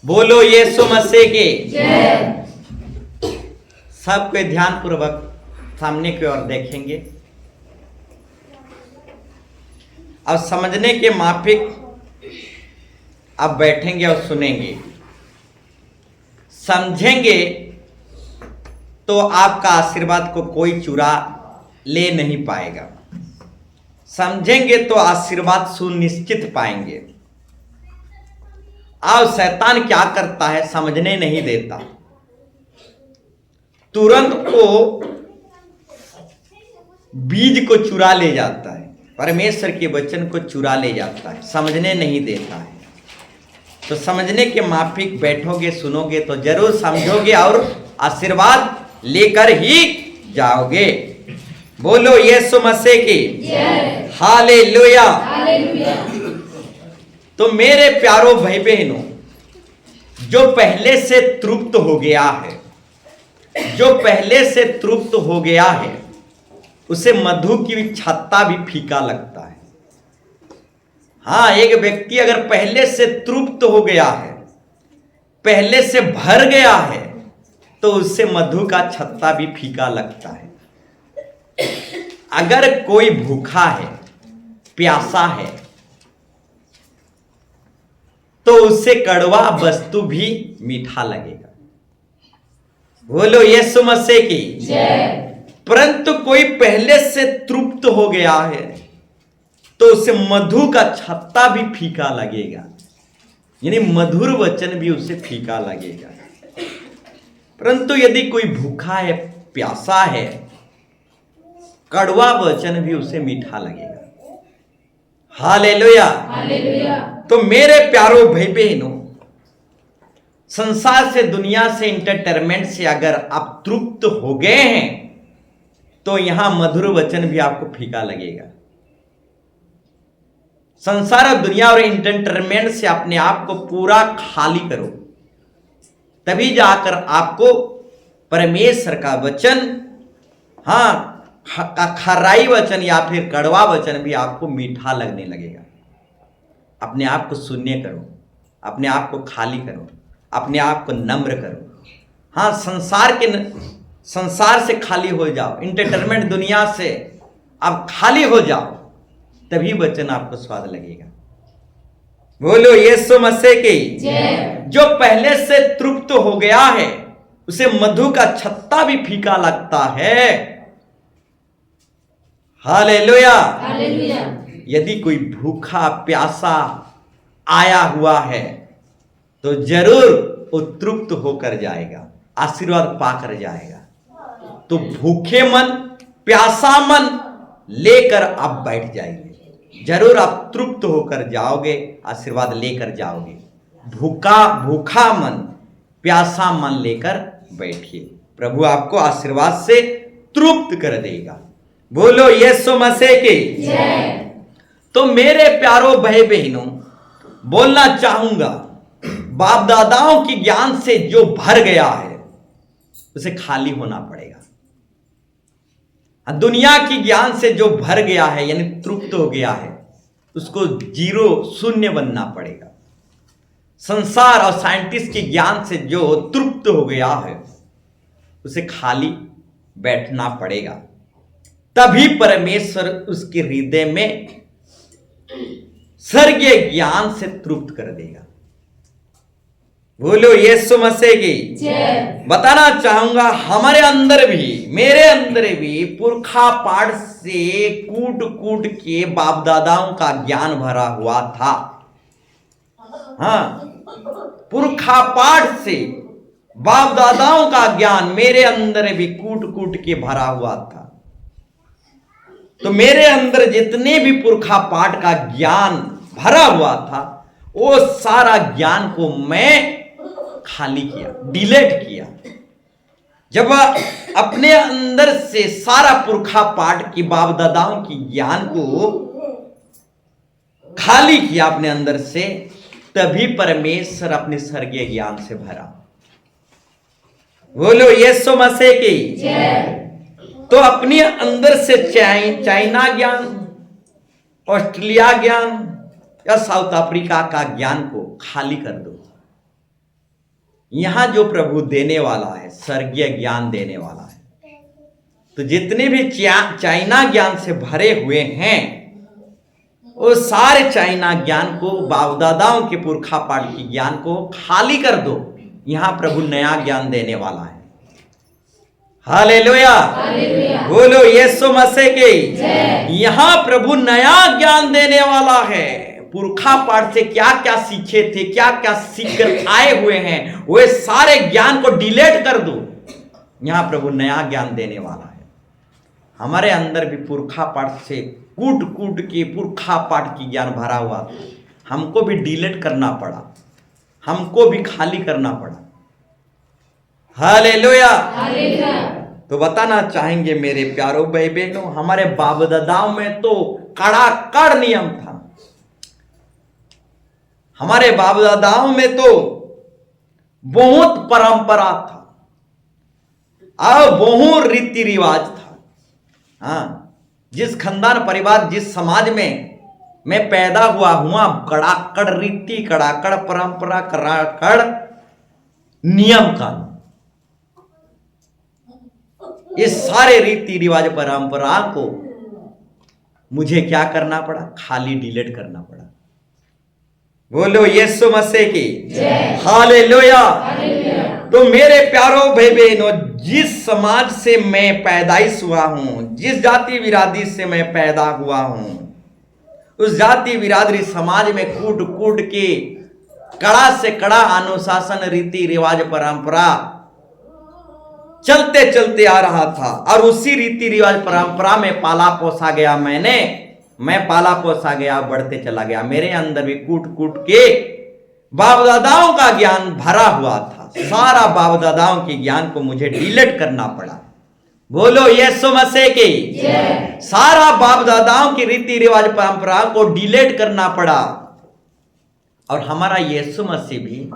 बोलो यीशु मसीह की जय। सबके ध्यान पूर्वक सामने की ओर देखेंगे। अब समझने के माफिक अब बैठेंगे और सुनेंगे। समझेंगे तो आपका आशीर्वाद को कोई चुरा ले नहीं पाएगा। समझेंगे तो आशीर्वाद सुनिश्चित पाएंगे। और शैतान क्या करता है, समझने नहीं देता, तुरंत को बीज को चुरा ले जाता है, परमेश्वर के वचन को चुरा ले जाता है, समझने नहीं देता है। तो समझने के माफिक बैठोगे, सुनोगे तो जरूर समझोगे और आशीर्वाद लेकर ही जाओगे। बोलो यीशु मसीह की जय। हालेलुया। तो मेरे प्यारो भाई बहनों, जो पहले से तृप्त हो गया है, जो पहले से तृप्त हो गया है, उसे मधु की छत्ता भी फीका लगता है। हाँ, एक व्यक्ति अगर पहले से तृप्त हो गया है, पहले से भर गया है, तो उससे मधु का छत्ता भी फीका लगता है। अगर कोई भूखा है, प्यासा है, तो उससे कड़वा वस्तु भी मीठा लगेगा। बोलो यीशु मसीह की जय। परंतु कोई पहले से तृप्त हो गया है तो उसे मधु का छत्ता भी फीका लगेगा, यानी मधुर वचन भी उसे फीका लगेगा। परंतु यदि कोई भूखा है, प्यासा है, कड़वा वचन भी उसे मीठा लगेगा। हालेलुया। तो मेरे प्यारो भाई बहनों, संसार से, दुनिया से, एंटरटेनमेंट से अगर आप तृप्त हो गए हैं तो यहां मधुर वचन भी आपको फीका लगेगा। संसार और दुनिया और एंटरटेनमेंट से अपने आप को पूरा खाली करो, तभी जाकर आपको परमेश्वर का वचन, हाँ, खराई वचन या फिर कड़वा वचन भी आपको मीठा लगने लगेगा। अपने आप को शून्य करो, अपने आप को खाली करो, अपने आप को नम्र करो। हाँ, संसार से खाली हो जाओ, एंटरटेनमेंट दुनिया से आप खाली हो जाओ, तभी वचन आपको स्वाद लगेगा। बोलो यीशु मसीह की जय। जो पहले से तृप्त हो गया है उसे मधु का छत्ता भी फीका लगता है। हालेलुया। यदि कोई भूखा प्यासा आया हुआ है तो जरूर वो तृप्त होकर जाएगा, आशीर्वाद पाकर जाएगा। तो भूखे मन, प्यासा मन लेकर आप बैठ जाइए, जरूर आप तृप्त होकर जाओगे, आशीर्वाद लेकर जाओगे। भूखा मन, प्यासा मन लेकर बैठिए, प्रभु आपको आशीर्वाद से तृप्त कर देगा। बोलो यीशु मसीह की जय। तो मेरे प्यारो भाई बहनों, बोलना चाहूंगा, बाप दादाओं की ज्ञान से जो भर गया है उसे खाली होना पड़ेगा। दुनिया की ज्ञान से जो भर गया है, यानी तृप्त हो गया है, उसको जीरो, शून्य बनना पड़ेगा। संसार और साइंटिस्ट की ज्ञान से जो तृप्त हो गया है उसे खाली बैठना पड़ेगा, तभी परमेश्वर उसके हृदय में स्वर्गीय ज्ञान से तृप्त कर देगा। बोलो यीशु मसीह की जय। बताना चाहूंगा, हमारे अंदर भी, मेरे अंदर भी पुरखा पाठ से कूट कूट के बाप दादाओं का ज्ञान भरा हुआ था। हाँ, पुरखा पाठ से बाप दादाओं का ज्ञान मेरे अंदर भी कूट कूट के भरा हुआ था। तो मेरे अंदर जितने भी पुरखा पाठ का ज्ञान भरा हुआ था, वो सारा ज्ञान को मैं खाली किया, डिलीट किया। जब अपने अंदर से सारा पुरखा पाठ की, बाप दादाओं की ज्ञान को खाली किया अपने अंदर से, तभी परमेश्वर अपने स्वर्गीय ज्ञान से भरा। बोलो यीशु मसीह की जय। तो अपने अंदर से चाइना ज्ञान, ऑस्ट्रेलिया ज्ञान या साउथ अफ्रीका का ज्ञान को खाली कर दो। यहां जो प्रभु देने वाला है स्वर्गीय ज्ञान देने वाला है। तो जितने भी चाइना ज्ञान से भरे हुए हैं वो सारे चाइना ज्ञान को, बाप दादाओं के पुरखा पाठ की ज्ञान को खाली कर दो। यहां प्रभु नया ज्ञान देने वाला है। हालेलुया, बोलो यीशु मसीह की जय। यहां प्रभु नया ज्ञान देने वाला है। पुरखा पाठ से क्या क्या सीखे थे, क्या क्या सीख कर आए हुए हैं, वे सारे ज्ञान को डिलीट कर दो। यहां प्रभु नया ज्ञान देने वाला है। हमारे अंदर भी पुरखा पाठ से कूट कूट के पुरखा पाठ की ज्ञान भरा हुआ था, हमको भी डिलीट करना पड़ा, हमको भी खाली करना पड़ा। हालेलुया। तो बताना चाहेंगे मेरे प्यारों भाई बहनों, हमारे बाप दादाओं में तो कड़ाकड़ नियम था। हमारे बाप दादाओं में तो बहुत परंपरा था और बहुत रीति रिवाज था। हाँ, जिस खानदान परिवार, जिस समाज में मैं पैदा हुआ कड़ाकड़ रीति, कड़ाकड़ परंपरा, कड़ाकड़ नियम कानून। इस सारे रीति रिवाज परंपरा को मुझे क्या करना पड़ा? खाली डिलीट करना पड़ा। बोलो यीशु मसीह की जय। हालेलुया। तो मेरे प्यारों भाई बहनों, जिस समाज से मैं पैदाइश हुआ हूं, जिस जाति बिरादरी से मैं पैदा हुआ हूं, उस जाति बिरादरी समाज में कूट कूट के कड़ा से कड़ा अनुशासन, रीति रिवाज, परंपरा चलते चलते आ रहा था। और उसी रीति रिवाज परंपरा में पाला पोसा गया। मैं पाला पोसा गया, बढ़ते चला गया। मेरे अंदर भी कूट कूट के बाप दादाओं का ज्ञान भरा हुआ था। सारा बाप दादाओं के ज्ञान को मुझे डिलीट करना पड़ा। बोलो यीशु मसीह की जय। सारा बाप दादाओं की रीति रिवाज परंपरा को डिलीट करना पड़ा। और हमारा यीशु मसीह भी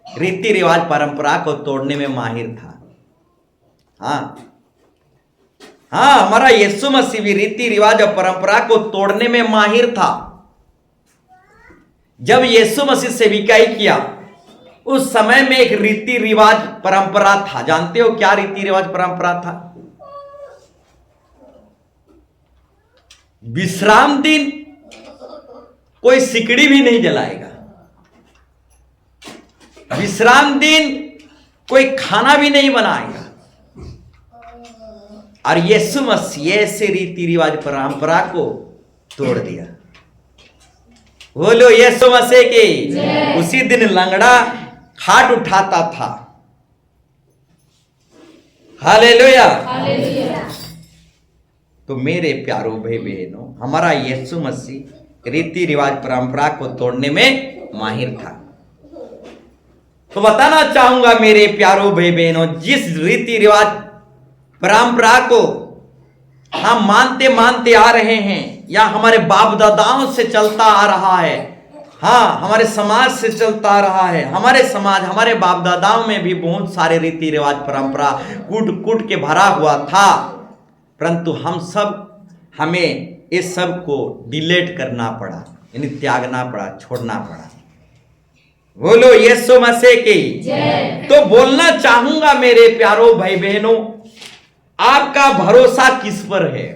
रीति रिवाज परंपरा को तोड़ने में माहिर था। हाँ, हमारा यीशु मसीह भी रीति रिवाज और परंपरा को तोड़ने में माहिर था। जब यीशु मसीह सेविकाई किया, उस समय में एक रीति रिवाज परंपरा था। जानते हो क्या रीति रिवाज परंपरा था? विश्राम दिन कोई सिकड़ी भी नहीं जलाएगा। विश्राम दिन कोई खाना भी नहीं बनाएगा। और यीशु मसीह ऐसे रीति रिवाज परंपरा को तोड़ दिया। बोलो यीशु मसीह की। उसी दिन लंगड़ा खाट उठाता था। हालेलुया। तो मेरे प्यारों भाई बहनों, हमारा यीशु मसीह रीति रिवाज परंपरा को तोड़ने में माहिर था। तो बताना चाहूंगा मेरे प्यारों भाई बहनों, जिस रीति रिवाज परंपरा को हम मानते मानते आ रहे हैं, या हमारे बाप दादाओं से चलता आ रहा है, हाँ, हमारे समाज से चलता आ रहा है। हमारे समाज, हमारे बाप दादाओं में भी बहुत सारे रीति रिवाज परंपरा कूट कूट के भरा हुआ था। परंतु हमें इस सब को डिलीट करना पड़ा, यानी त्यागना पड़ा, छोड़ना पड़ा। बोलो यीशु मसीह की जय। तो बोलना चाहूंगा मेरे प्यारों भाई बहनों, आपका भरोसा किस पर है?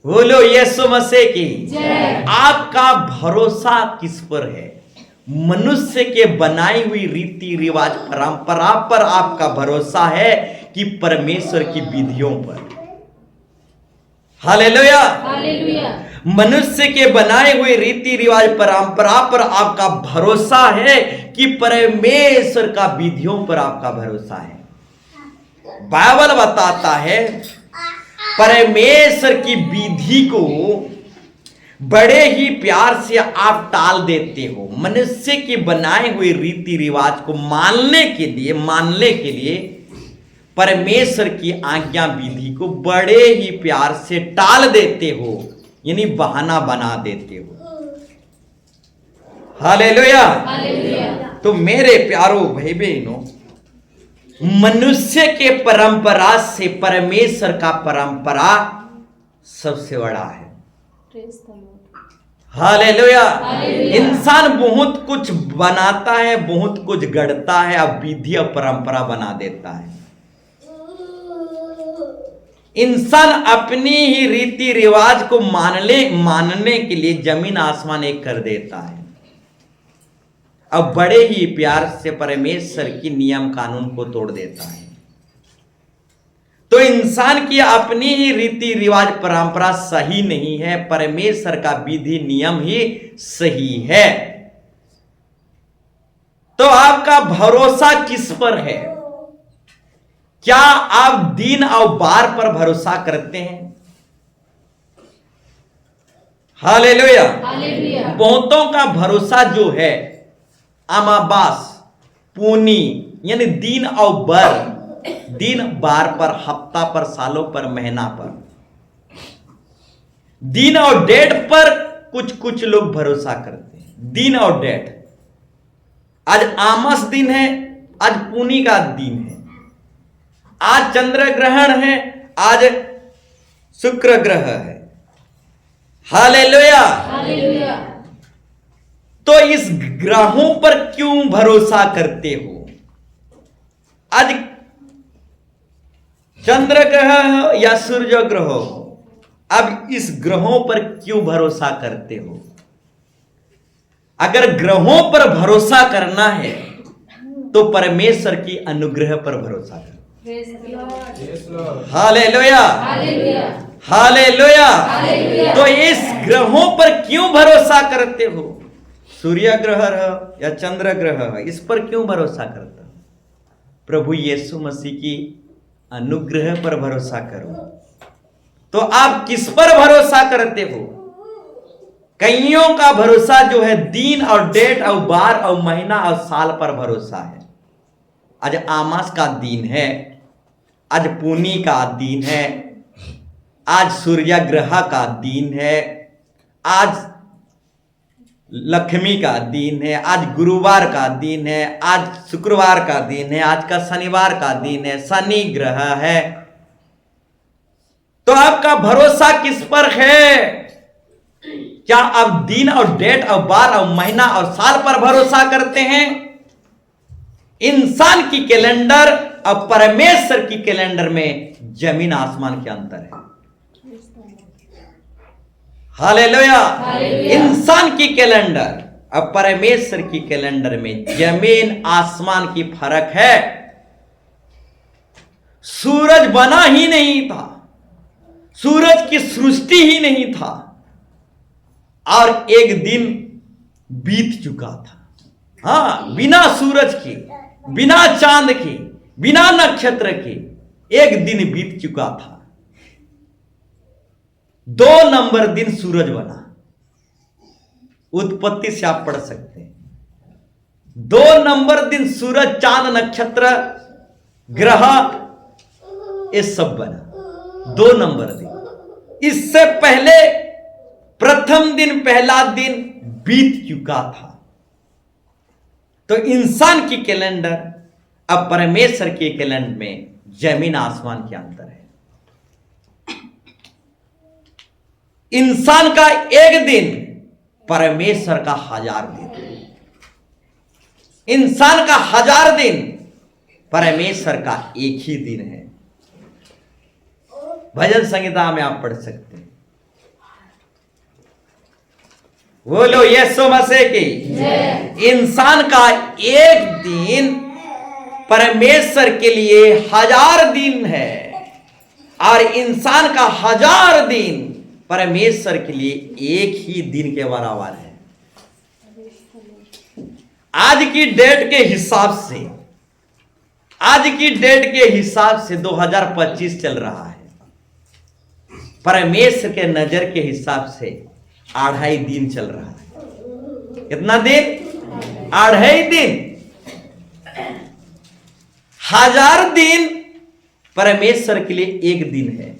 बोलो यीशु मसीह की जय। आपका भरोसा किस पर है? मनुष्य के बनाई हुई रीति रिवाज परंपरा पर आपका भरोसा है कि परमेश्वर की विधियों पर? हालेलुया। मनुष्य के बनाए हुए रीति रिवाज परंपरा पर आपका भरोसा है कि परमेश्वर का विधियों पर आपका भरोसा है? बाइबल बताता है परमेश्वर की विधि को बड़े ही प्यार से आप टाल देते हो। मनुष्य के बनाए हुए रीति रिवाज को मानने के लिए परमेश्वर की आज्ञा विधि को बड़े ही प्यार से टाल देते हो, यानी बहाना बना देते हो। हालेलुया। तो मेरे प्यारों भाई बहनों, मनुष्य के परंपरा से परमेश्वर का परंपरा सबसे बड़ा है। हालेलुया। इंसान बहुत कुछ बनाता है, बहुत कुछ गढ़ता है, अब विधि और परंपरा बना देता है। इंसान अपनी ही रीति रिवाज को मानने के लिए जमीन आसमान एक कर देता है। अब बड़े ही प्यार से परमेश्वर की नियम कानून को तोड़ देता है। तो इंसान की अपनी ही रीति रिवाज परंपरा सही नहीं है, परमेश्वर का विधि नियम ही सही है। तो आपका भरोसा किस पर है? क्या आप दिन और बार पर भरोसा करते हैं? हालेलुया। बहुतों का भरोसा जो है अमावास, पूनी यानी दिन और बर, दिन बार पर, हफ्ता पर, सालों पर, महीना पर, दिन और डेट पर कुछ कुछ लोग भरोसा करते हैं। दिन और डेट, आज आमस दिन है, आज पूनी का दिन है, आज चंद्र ग्रहण है, आज शुक्र ग्रह है। हालेलुया। तो इस ग्रहों पर क्यों भरोसा करते हो? आज चंद्र ग्रह हो या सूर्य ग्रह हो, अब इस ग्रहों पर क्यों भरोसा करते हो? अगर ग्रहों पर भरोसा करना है तो परमेश्वर की अनुग्रह पर भरोसा करो। Hallelujah, hallelujah. तो इस ग्रहों पर क्यों भरोसा करते हो? सूर्य ग्रह या चंद्र ग्रह, इस पर क्यों भरोसा करते हो? प्रभु यीशु मसीह की अनुग्रह पर भरोसा करो। तो आप किस पर भरोसा करते हो? कईयों का भरोसा जो है दिन और डेट और बार और महीना और साल पर भरोसा है। आज आमास का दिन है, आज पूनी का दिन है, आज सूर्य ग्रह का दिन है, आज लक्ष्मी का दिन है, आज गुरुवार का दिन है, आज शुक्रवार का दिन है, आज का शनिवार का दिन है, शनि ग्रह है। तो आपका भरोसा किस पर है? क्या आप दिन और डेट और बार और महीना और साल पर भरोसा करते हैं? इंसान की कैलेंडर और परमेश्वर की कैलेंडर में जमीन आसमान के अंतर है। हालेलुया। इंसान की कैलेंडर और परमेश्वर की कैलेंडर में जमीन आसमान की फर्क है। सूरज बना ही नहीं था, सूरज की सृष्टि ही नहीं था, और एक दिन बीत चुका था। हां, बिना सूरज के, बिना चांद के, बिना नक्षत्र के एक दिन बीत चुका था। 2 नंबर दिन सूरज बना। उत्पत्ति से आप पढ़ सकते हैं। 2 नंबर दिन सूरज, चांद, नक्षत्र, ग्रह ये सब बना 2 नंबर दिन। इससे पहले प्रथम दिन, पहला दिन बीत चुका था। तो इंसान की कैलेंडर अब परमेश्वर के कैलेंडर में जमीन आसमान के अंतर है। इंसान का एक दिन, परमेश्वर का 1000 दिन। इंसान का 1000 दिन, परमेश्वर का एक ही दिन है। भजन संहिता में आप पढ़ सकते हैं। बोलो यीशु मसीह की। इंसान का एक दिन परमेश्वर के लिए 1000 दिन है, और इंसान का 1000 दिन परमेश्वर के लिए एक ही दिन के बराबर है। आज की डेट के हिसाब से, आज की डेट के हिसाब से 2025 चल रहा है। परमेश्वर के नजर के हिसाब से 2.5 दिन चल रहा है। कितना दिन? 2.5 दिन। 1000 दिन परमेश्वर के लिए एक दिन है,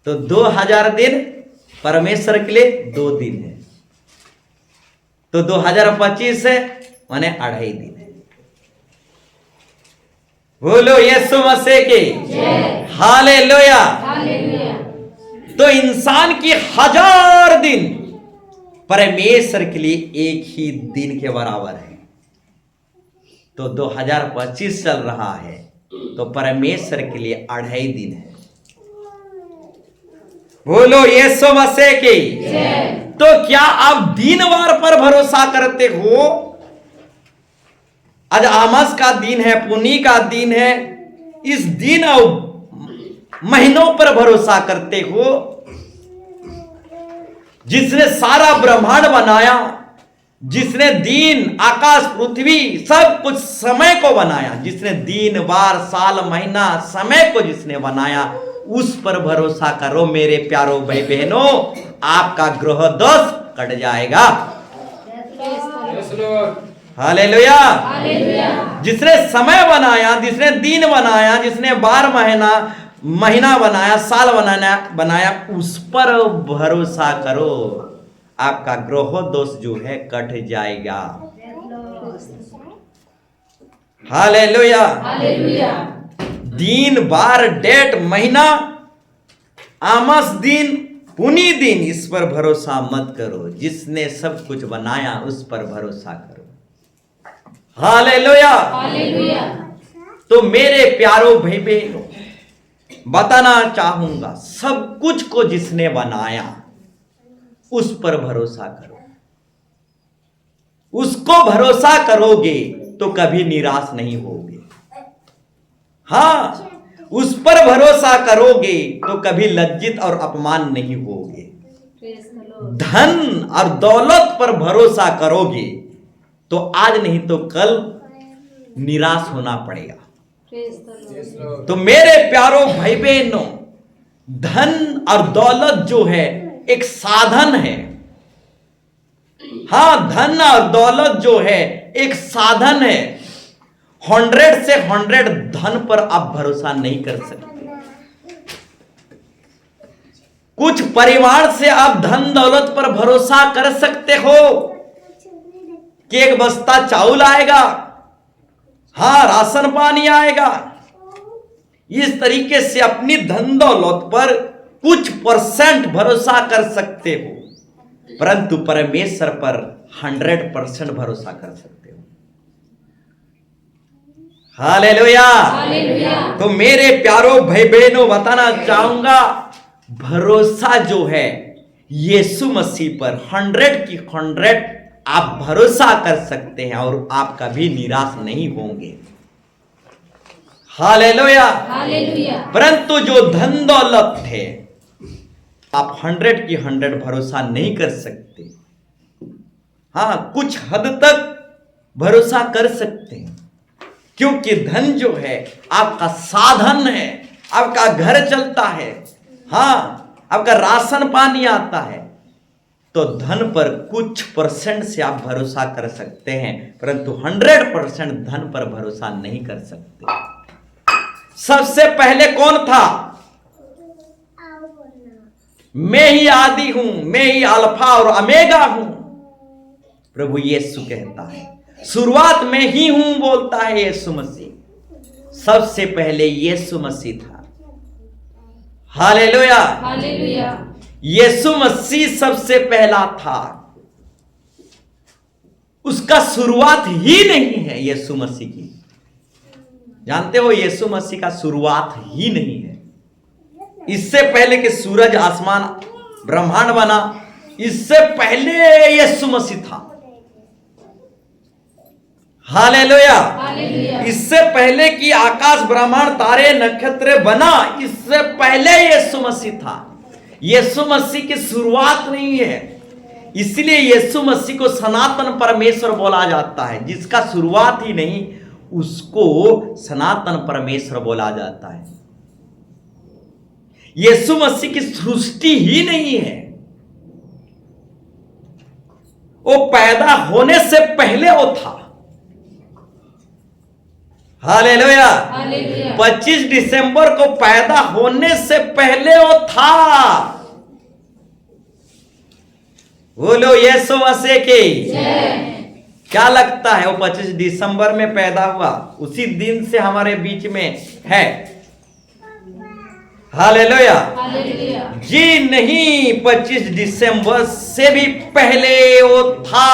तो 2000 दिन परमेश्वर के लिए 2 दिन है। तो 2025 है माने 2.5 दिन है। बोलो यीशु मसीह की। हालेलुया। तो इंसान की 1000 दिन परमेश्वर के लिए एक ही दिन के बराबर है। तो 2025 चल रहा है, तो परमेश्वर के लिए 2.5 दिन है। बोलो यीशु मसीह की। तो क्या आप दिनवार पर भरोसा करते हो? आज आमस का दिन है, पुनी का दिन है, इस दिन और महीनों पर भरोसा करते हो? जिसने सारा ब्रह्मांड बनाया, जिसने दिन आकाश पृथ्वी सब कुछ समय को बनाया, जिसने दिन वार साल महीना समय को जिसने बनाया, उस पर भरोसा करो मेरे प्यारो भाई बहनों, आपका ग्रह दोष कट जाएगा। हालेलुया। जिसने समय बनाया, जिसने दिन बनाया, जिसने 12 महीना बनाया, साल बनाया, उस पर भरोसा करो, आपका ग्रह दोष जो है कट जाएगा। हालेलुया। दिन बार डेट महीना आमस दिन पुनी दिन, इस पर भरोसा मत करो। जिसने सब कुछ बनाया उस पर भरोसा करो। हालेलुया। तो मेरे प्यारो भाई बहनों, बताना चाहूंगा, सब कुछ को जिसने बनाया उस पर भरोसा करो। उसको भरोसा करोगे तो कभी निराश नहीं होगे। हाँ, उस पर भरोसा करोगे तो कभी लज्जित और अपमान नहीं होगे। धन और दौलत पर भरोसा करोगे तो आज नहीं तो कल निराश होना पड़ेगा। तो मेरे प्यारो भाई बहनों, धन और दौलत जो है एक साधन है। हाँ, धन और दौलत जो है एक साधन है। 100 से 100 धन पर आप भरोसा नहीं कर सकते। कुछ परिवार से आप धन दौलत पर भरोसा कर सकते हो कि एक बस्ता चावल आएगा, हाँ, राशन पानी आएगा। इस तरीके से अपनी धन दौलत पर कुछ % भरोसा कर सकते हो, परंतु परमेश्वर पर 100% भरोसा कर सकते हो। हालेलुया। तो मेरे प्यारो भाई बहनों, बताना चाहूंगा, भरोसा जो है यीशु मसीह पर 100 की 100 आप भरोसा कर सकते हैं और आप कभी निराश नहीं होंगे। हालेलुया। परंतु जो धन दौलत है, आप 100 की 100 भरोसा नहीं कर सकते। हाँ, कुछ हद तक भरोसा कर सकते हैं, क्योंकि धन जो है आपका साधन है, आपका घर चलता है, हाँ, आपका राशन पानी आता है। तो धन पर कुछ % से आप भरोसा कर सकते हैं, परंतु 100% धन पर भरोसा नहीं कर सकते। सबसे पहले कौन था? मैं ही आदि हूं, मैं ही अल्फा और ओमेगा हूं, प्रभु यीशु कहता है। शुरुआत में ही हूं बोलता है यीशु मसीह। सबसे पहले यीशु मसीह था। हालेलुया। यीशु मसीह सबसे पहला था। उसका शुरुआत ही नहीं है यीशु मसीह की। जानते हो, यीशु मसीह का शुरुआत ही नहीं है। इससे पहले कि सूरज आसमान ब्रह्मांड बना, इससे पहले यीशु मसीह था। हालेलुया। इससे पहले कि आकाश ब्रह्मांड तारे नक्षत्र बना, इससे पहले यीशु मसीह था। यीशु मसीह की शुरुआत नहीं है, इसलिए यीशु मसीह को सनातन परमेश्वर बोला जाता है। जिसका शुरुआत ही नहीं, उसको सनातन परमेश्वर बोला जाता है। यीशु मसीह की सृष्टि ही नहीं है, वो पैदा होने से पहले वो था। हालेलुया। 25 दिसंबर को पैदा होने से पहले वो था। बोलो यीशु मसीह की। क्या लगता है वो 25 दिसंबर में पैदा हुआ? उसी दिन से हमारे बीच में है। हालेलुया। जी नहीं, 25 दिसंबर से भी पहले वो था,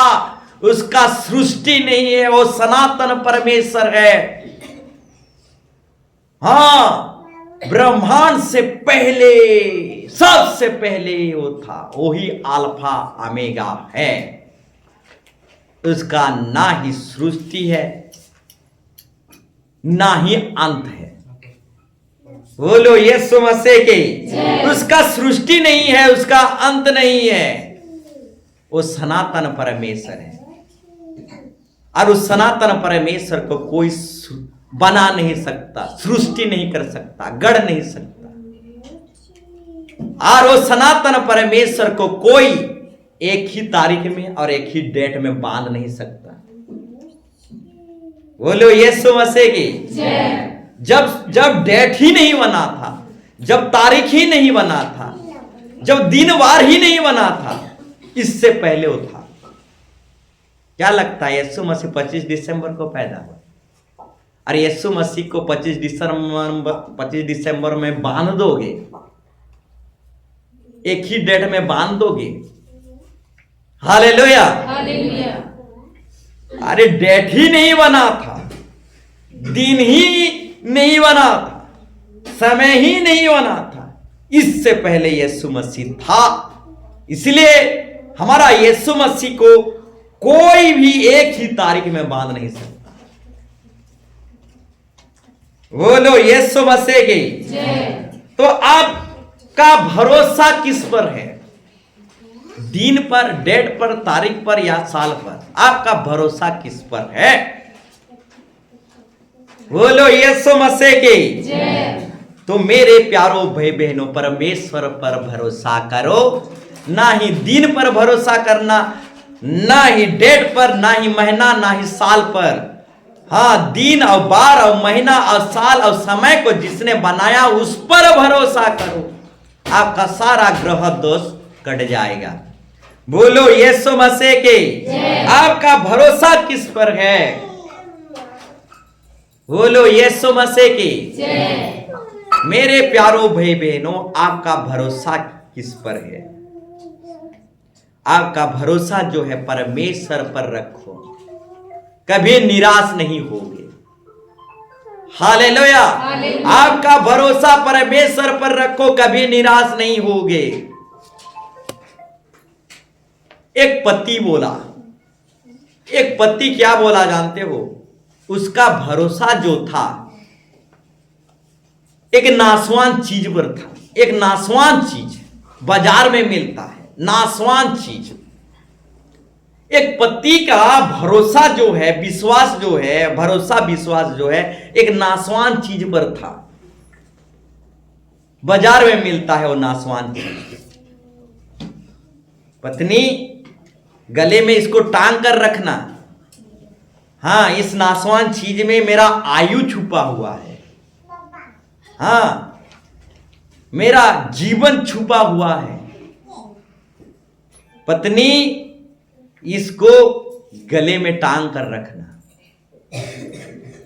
उसका सृष्टि नहीं है, वो सनातन परमेश्वर है। हाँ, ब्रह्मांड से पहले, सबसे पहले वो था, वही अल्फा ओमेगा है। उसका ना ही सृष्टि है ना ही अंत है। बोलो यीशु मसीह की। उसका सृष्टि नहीं है, उसका अंत नहीं है, वो सनातन परमेश्वर है। और उस सनातन परमेश्वर को कोई बना नहीं सकता, सृष्टि नहीं कर सकता, गढ़ नहीं सकता। और वो सनातन परमेश्वर को कोई एक ही तारीख में और एक ही डेट में बांध नहीं सकता। बोलो यीशु मसीह की। जब डेट ही नहीं बना था, जब तारीख ही नहीं बना था, जब दिन वार ही नहीं बना था, इससे पहले वो था। क्या लगता है यीशु मसीह 25 दिसंबर को पैदा हुआ? अरे यीशु मसीह को 25 दिसंबर में बांध दोगे, एक ही डेट में बांध दोगे? हालेलुया। अरे डेट ही नहीं बना था, दिन ही नहीं बना था, समय ही नहीं बना था, इससे पहले यीशु मसीह था। इसलिए हमारा यीशु मसीह को कोई भी एक ही तारीख में बांध नहीं सकता। बोलो यीशु मसीह की। तो आपका भरोसा किस पर है? दिन पर, डेट पर, तारीख पर या साल पर? आपका भरोसा किस पर है? बोलो यीशु मसीह की। तो मेरे प्यारो भाई बहनों, परमेश्वर पर भरोसा करो। ना ही दिन पर भरोसा करना, ना ही डेट पर, ना ही महीना, ना ही साल पर। हाँ, दिन और बार और महीना और साल और समय को जिसने बनाया उस पर भरोसा करो, आपका सारा ग्रह दोष कट जाएगा। बोलो यीशु मसीह के। आपका भरोसा किस पर है? बोलो यीशु मसीह की। मेरे प्यारो भाई बहनों, आपका भरोसा किस पर है? आपका भरोसा जो है परमेश्वर पर रखो, कभी निराश नहीं होगे। हालेलुया। आपका भरोसा परमेश्वर पर रखो, कभी निराश नहीं होगे। एक पति बोला, एक पति क्या बोला जानते हो? उसका भरोसा जो था एक नासवान चीज पर था। एक नासवान चीज बाजार में मिलता है, नासवान चीज। एक पति का भरोसा जो है, विश्वास जो है, भरोसा विश्वास जो है, एक नासवान चीज पर था। बाजार में मिलता है वो नासवान चीज। पत्नी, गले में इसको टांग कर रखना। हाँ, इस नासवान चीज में मेरा आयु छुपा हुआ है। हाँ, मेरा जीवन छुपा हुआ है। पत्नी, इसको गले में टांग कर रखना।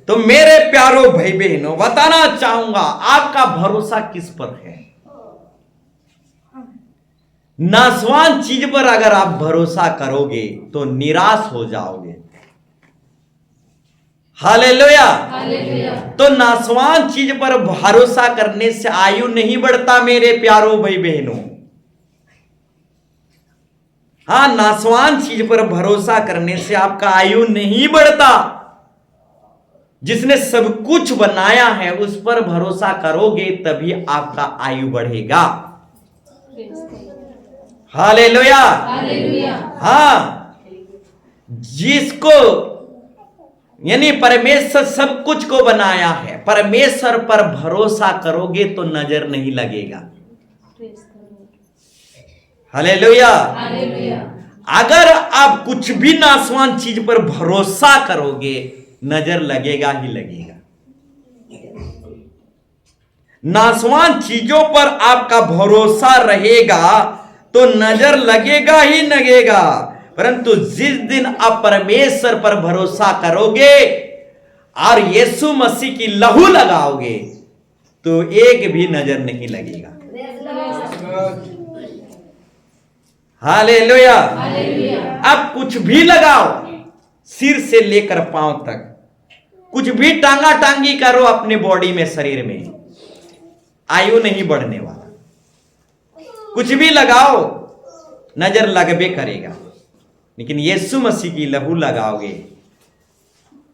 तो मेरे प्यारो भाई बहनों, बताना चाहूंगा, आपका भरोसा किस पर है? नासवान चीज पर अगर आप भरोसा करोगे तो निराश हो जाओगे। हालेलुया। तो नासवान चीज पर भरोसा करने से आयु नहीं बढ़ता मेरे प्यारो भाई बहनों। हाँ, नासवान चीज पर भरोसा करने से आपका आयु नहीं बढ़ता। जिसने सब कुछ बनाया है उस पर भरोसा करोगे तभी आपका आयु बढ़ेगा। हालेलुया। हाँ, जिसको यानी परमेश्वर सब कुछ को बनाया है, परमेश्वर पर भरोसा करोगे तो नजर नहीं लगेगा। हालेलुया। अगर आप कुछ भी नासवान चीज पर भरोसा करोगे नजर लगेगा ही लगेगा। नासवान चीजों पर आपका भरोसा रहेगा तो नजर लगेगा ही लगेगा। परंतु जिस दिन आप परमेश्वर पर भरोसा करोगे और यीशु मसीह की लहू लगाओगे, तो एक भी नजर नहीं लगेगा। हालेलुया। अब कुछ भी लगाओ, सिर से लेकर पांव तक, कुछ भी टांगा टांगी करो अपने बॉडी में, शरीर में, आयु नहीं बढ़ने वाला। कुछ भी लगाओ, नजर लगबे करेगा। लेकिन यीशु मसीह की लहू लगाओगे,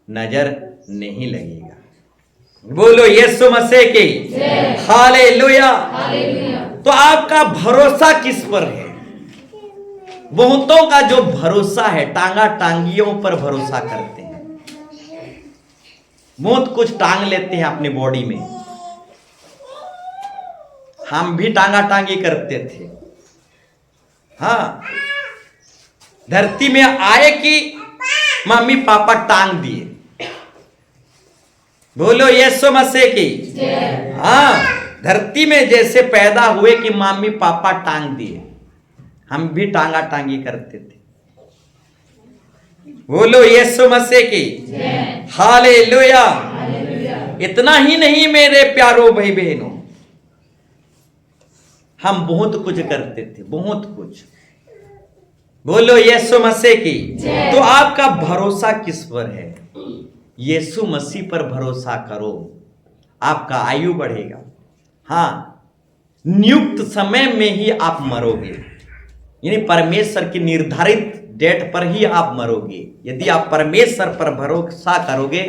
नजर नहीं लगेगा। बोलो यीशु मसीह की हालेलुया। तो आपका भरोसा किस पर है? बहुतों का जो भरोसा है, टांगा टांगियों पर भरोसा करते हैं। बहुत कुछ टांग लेते हैं अपनी बॉडी में। हम भी टांगा टांगी करते थे। हाँ, धरती में आए कि मम्मी पापा टांग दिए। बोलो यीशु मसीह की। हाँ, धरती में जैसे पैदा हुए कि मम्मी पापा टांग दिए, हम भी टांगा टांगी करते थे। बोलो यीशु मसीह की हालेलुया। इतना ही नहीं मेरे प्यारो भाई बहनों, हम बहुत कुछ करते थे, बहुत कुछ। बोलो यीशु मसीह की। तो आपका भरोसा किस पर है? यीशु मसीह पर भरोसा करो, आपका आयु बढ़ेगा। हाँ, नियुक्त समय में ही आप मरोगे, यानी परमेश्वर की निर्धारित डेट पर ही आप मरोगे। यदि आप परमेश्वर पर भरोसा करोगे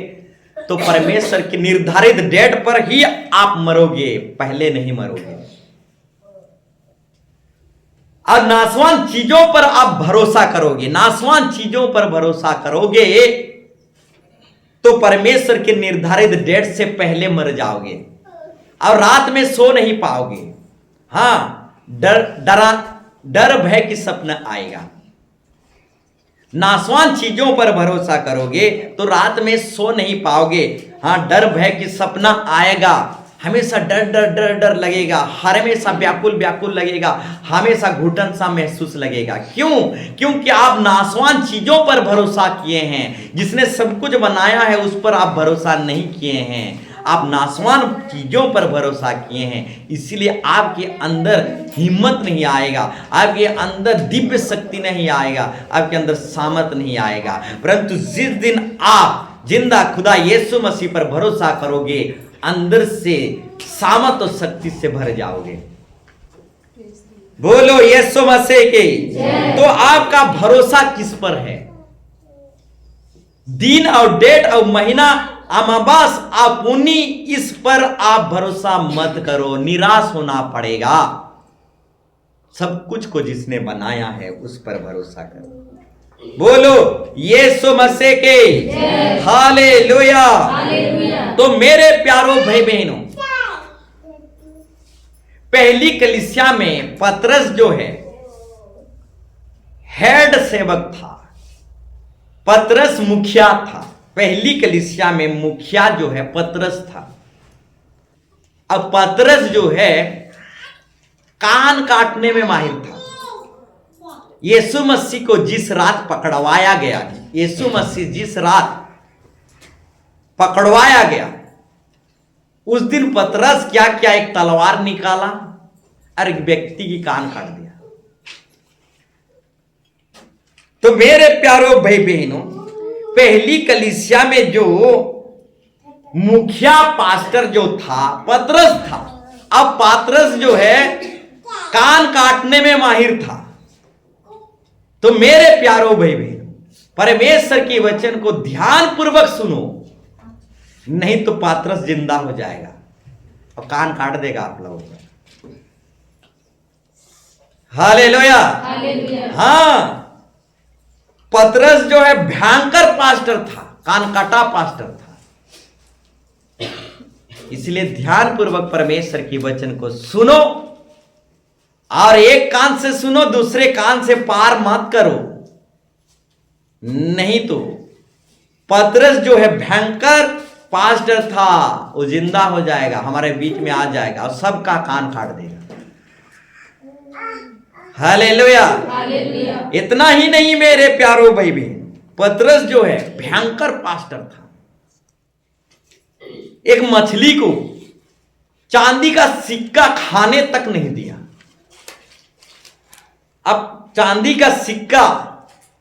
तो परमेश्वर की निर्धारित डेट पर ही आप मरोगे, पहले नहीं मरोगे। और नासवान चीजों पर आप भरोसा करोगे, नासवान चीजों पर भरोसा करोगे तो परमेश्वर के निर्धारित डेट से पहले मर जाओगे और रात में सो नहीं पाओगे। हाँ, डर भय की सपना आएगा। नासवान चीजों पर भरोसा करोगे तो रात में सो नहीं पाओगे। हाँ, डर भय की सपना आएगा, हमेशा डर डर डर डर लगेगा, हमेशा व्याकुल व्याकुल लगेगा, हमेशा घुटन सा महसूस लगेगा। क्यों? क्योंकि आप नासवान चीजों पर भरोसा किए हैं। जिसने सब कुछ बनाया है उस पर आप भरोसा नहीं किए हैं, आप नासवान चीजों पर भरोसा किए हैं। इसलिए आपके अंदर हिम्मत नहीं आएगा, आपके अंदर दिव्य शक्ति नहीं आएगा, आपके अंदर सामर्थ नहीं आएगा। परंतु जिस दिन आप जिंदा खुदा यीशु मसीह पर भरोसा करोगे, अंदर से सामर्थ और शक्ति से भर जाओगे। बोलो यीशु मसीह की। तो आपका भरोसा किस पर है? दिन और डेट और महीना अमावास आपुनी, इस पर आप भरोसा मत करो, निराश होना पड़ेगा। सब कुछ को जिसने बनाया है उस पर भरोसा करो। बोलो यीशु मसीह के हालेलुया। तो मेरे प्यारो भाई बहनों, पहली कलीसिया में पतरस जो है हेड सेवक था, पतरस मुखिया था। पहली कलीसिया में मुखिया जो है पतरस था। अब पतरस जो है कान काटने में माहिर था। यीशु मसीह को जिस रात पकड़वाया गया, यीशु मसीह जिस रात पकड़वाया गया, उस दिन पतरस क्या क्या एक तलवार निकाला और एक व्यक्ति की कान काट दिया। तो मेरे प्यारो भाई बहनों, पहली कलीसिया में जो मुखिया पास्टर जो था पतरस था। अब पतरस जो है कान काटने में माहिर था। तो मेरे प्यारो भाई बहनों, परमेश्वर के वचन को ध्यान पूर्वक सुनो, नहीं तो पतरस जिंदा हो जाएगा और कान काट देगा आप लोगों का। हालेलुया। हाँ, पतरस जो है भयंकर पास्टर था, कान काटा पास्टर था। इसलिए ध्यान पूर्वक परमेश्वर की वचन को सुनो, और एक कान से सुनो, दूसरे कान से पार मत करो, नहीं तो पतरस जो है भयंकर पास्टर था, वो जिंदा हो जाएगा, हमारे बीच में आ जाएगा और सबका कान काट देगा। हालेलुया। इतना ही नहीं मेरे प्यारो भाई बहन, पतरस जो है भयंकर पास्टर था। एक मछली को चांदी का सिक्का खाने तक नहीं दिया। अब चांदी का सिक्का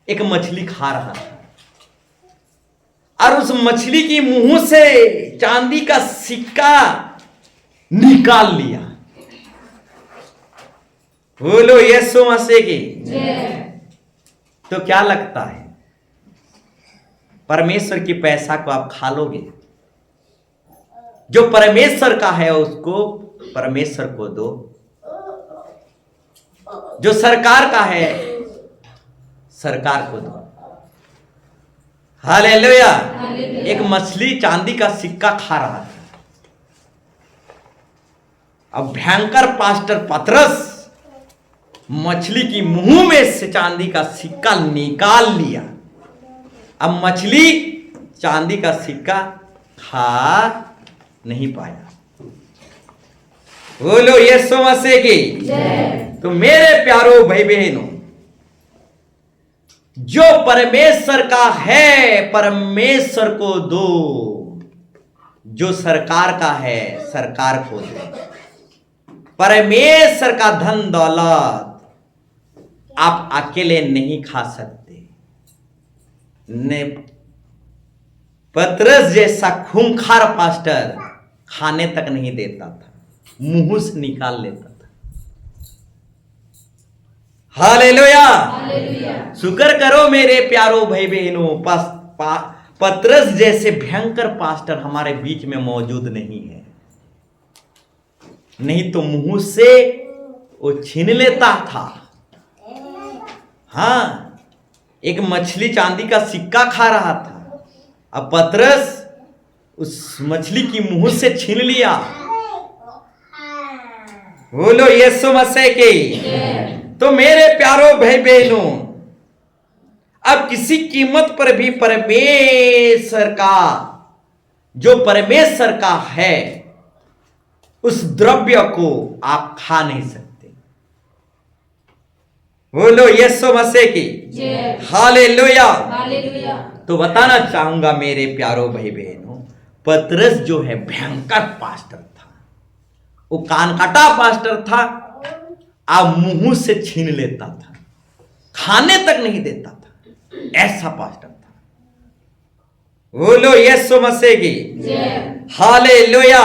एक मछली खा रहा था और उस मछली की मुंह से चांदी का सिक्का निकाल लिया। बोलो यीशु मसीह की। तो क्या लगता है, परमेश्वर की पैसा को आप खा लोगे? जो परमेश्वर का है उसको परमेश्वर को दो, जो सरकार का है सरकार को दो। हालेलुया। एक मछली चांदी का सिक्का खा रहा था। अब भयंकर पास्टर पतरस मछली की मुंह में से चांदी का सिक्का निकाल लिया। अब मछली चांदी का सिक्का खा नहीं पाया। बोलो यीशु मसीह की। तो मेरे प्यारो भाई बहनों, जो परमेश्वर का है परमेश्वर को दो, जो सरकार का है सरकार को दो। परमेश्वर का धन दौलत आप अकेले नहीं खा सकते। ने पतरस जैसा खूंखार पास्टर खाने तक नहीं देता था, मुंह से निकाल लेता था। हालेलुया। शुक्र करो मेरे प्यारो भाई बहनों, पतरस जैसे भयंकर पास्टर हमारे बीच में मौजूद नहीं है। नहीं तो मुंह से वो छीन लेता था। हाँ, एक मछली चांदी का सिक्का खा रहा था, अब पतरस उस मछली की मुंह से छीन लिया। बोलो यीशु मसीह की। तो मेरे प्यारो भाई बहनों, अब किसी कीमत पर भी परमेश्वर का, जो परमेश्वर का है उस द्रव्य को आप खा नहीं सकते। बोलो यीशु मसीह की। हालेलुया। तो बताना चाहूंगा मेरे प्यारो भाई बहनों, पतरस जो है भयंकर पास्टर था, वो कान काटा पास्टर था। आप मुंह से छीन लेता था, खाने तक नहीं देता था, ऐसा पास्टर था। बोलो यीशु मसीह की। हालेलुया।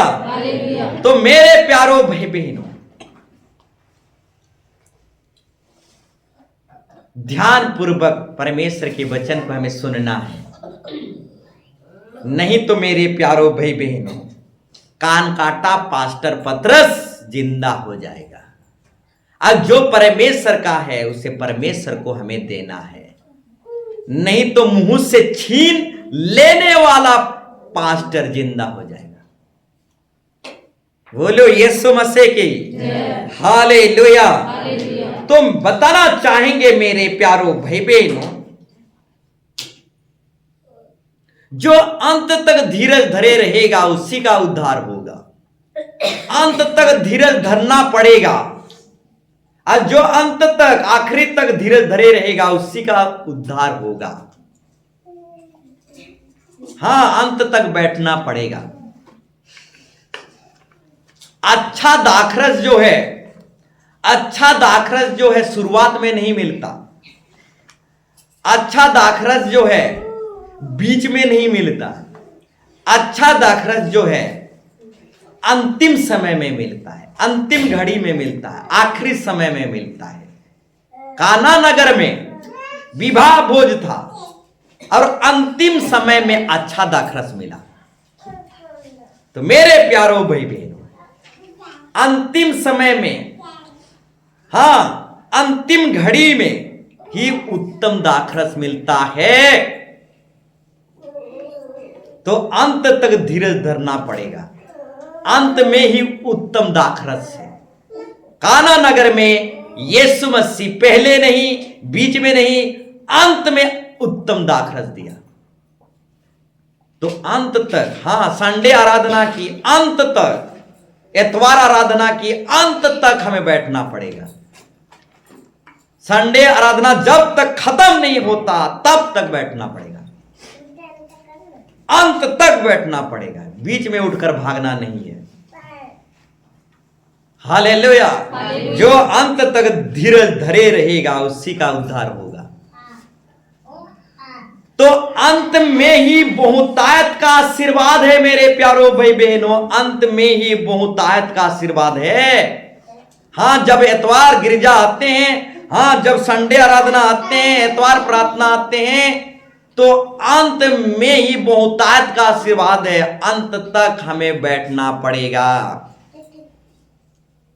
तो मेरे प्यारो भाई बहनों, ध्यान पूर्वक परमेश्वर के वचन को हमें सुनना है, नहीं तो मेरे प्यारो भाई बहनों कान काटा पास्टर पतरस जिंदा हो जाएगा। अब जो परमेश्वर का है उसे परमेश्वर को हमें देना है, नहीं तो मुंह से छीन लेने वाला पास्टर जिंदा हो जाएगा। बोलो यीशु मसीह की। हालेलुया। तो बताना चाहेंगे मेरे प्यारो भाई बहनों, जो अंत तक धीरज धरे रहेगा उसी का उद्धार होगा। अंत तक धीरज धरना पड़ेगा, और जो अंत तक आखिरी तक धीरज धरे रहेगा उसी का उद्धार होगा। हाँ, अंत तक बैठना पड़ेगा। अच्छा दाखरस जो है, अच्छा दाखरस जो है शुरुआत में नहीं मिलता। अच्छा दाखरस जो है बीच में नहीं मिलता। अच्छा दाखरस जो है अंतिम समय में मिलता है, अंतिम घड़ी में मिलता है, आखिरी समय में मिलता है। काना नगर में विवाह भोज था और अंतिम समय में अच्छा दाखरस मिला। तो मेरे प्यारो भाई बहनों, अंतिम समय में, हाँ, अंतिम घड़ी में ही उत्तम दाखरस मिलता है। तो अंत तक धीरज धरना पड़ेगा, अंत में ही उत्तम दाखरस है। काना नगर में यीशु मसीह पहले नहीं, बीच में नहीं, अंत में उत्तम दाखरस दिया। तो अंत तक, हाँ, संडे आराधना की अंत तक, एतवार आराधना की अंत तक हमें बैठना पड़ेगा। संडे आराधना जब तक खत्म नहीं होता तब तक बैठना पड़ेगा, अंत तक बैठना पड़ेगा, बीच में उठकर भागना नहीं है। हालेलुया। जो अंत तक धीरज धरे रहेगा उसी का उद्धार होगा। तो अंत में ही बहुतायत का आशीर्वाद है मेरे प्यारो भाई बहनों, अंत में ही बहुतायत का आशीर्वाद है। हाँ, जब एतवार गिरजा आते हैं, हाँ जब संडे आराधना आते हैं, एतवार प्रार्थना आते हैं, तो अंत में ही बहुतायत का आशीर्वाद है। अंत तक हमें बैठना पड़ेगा।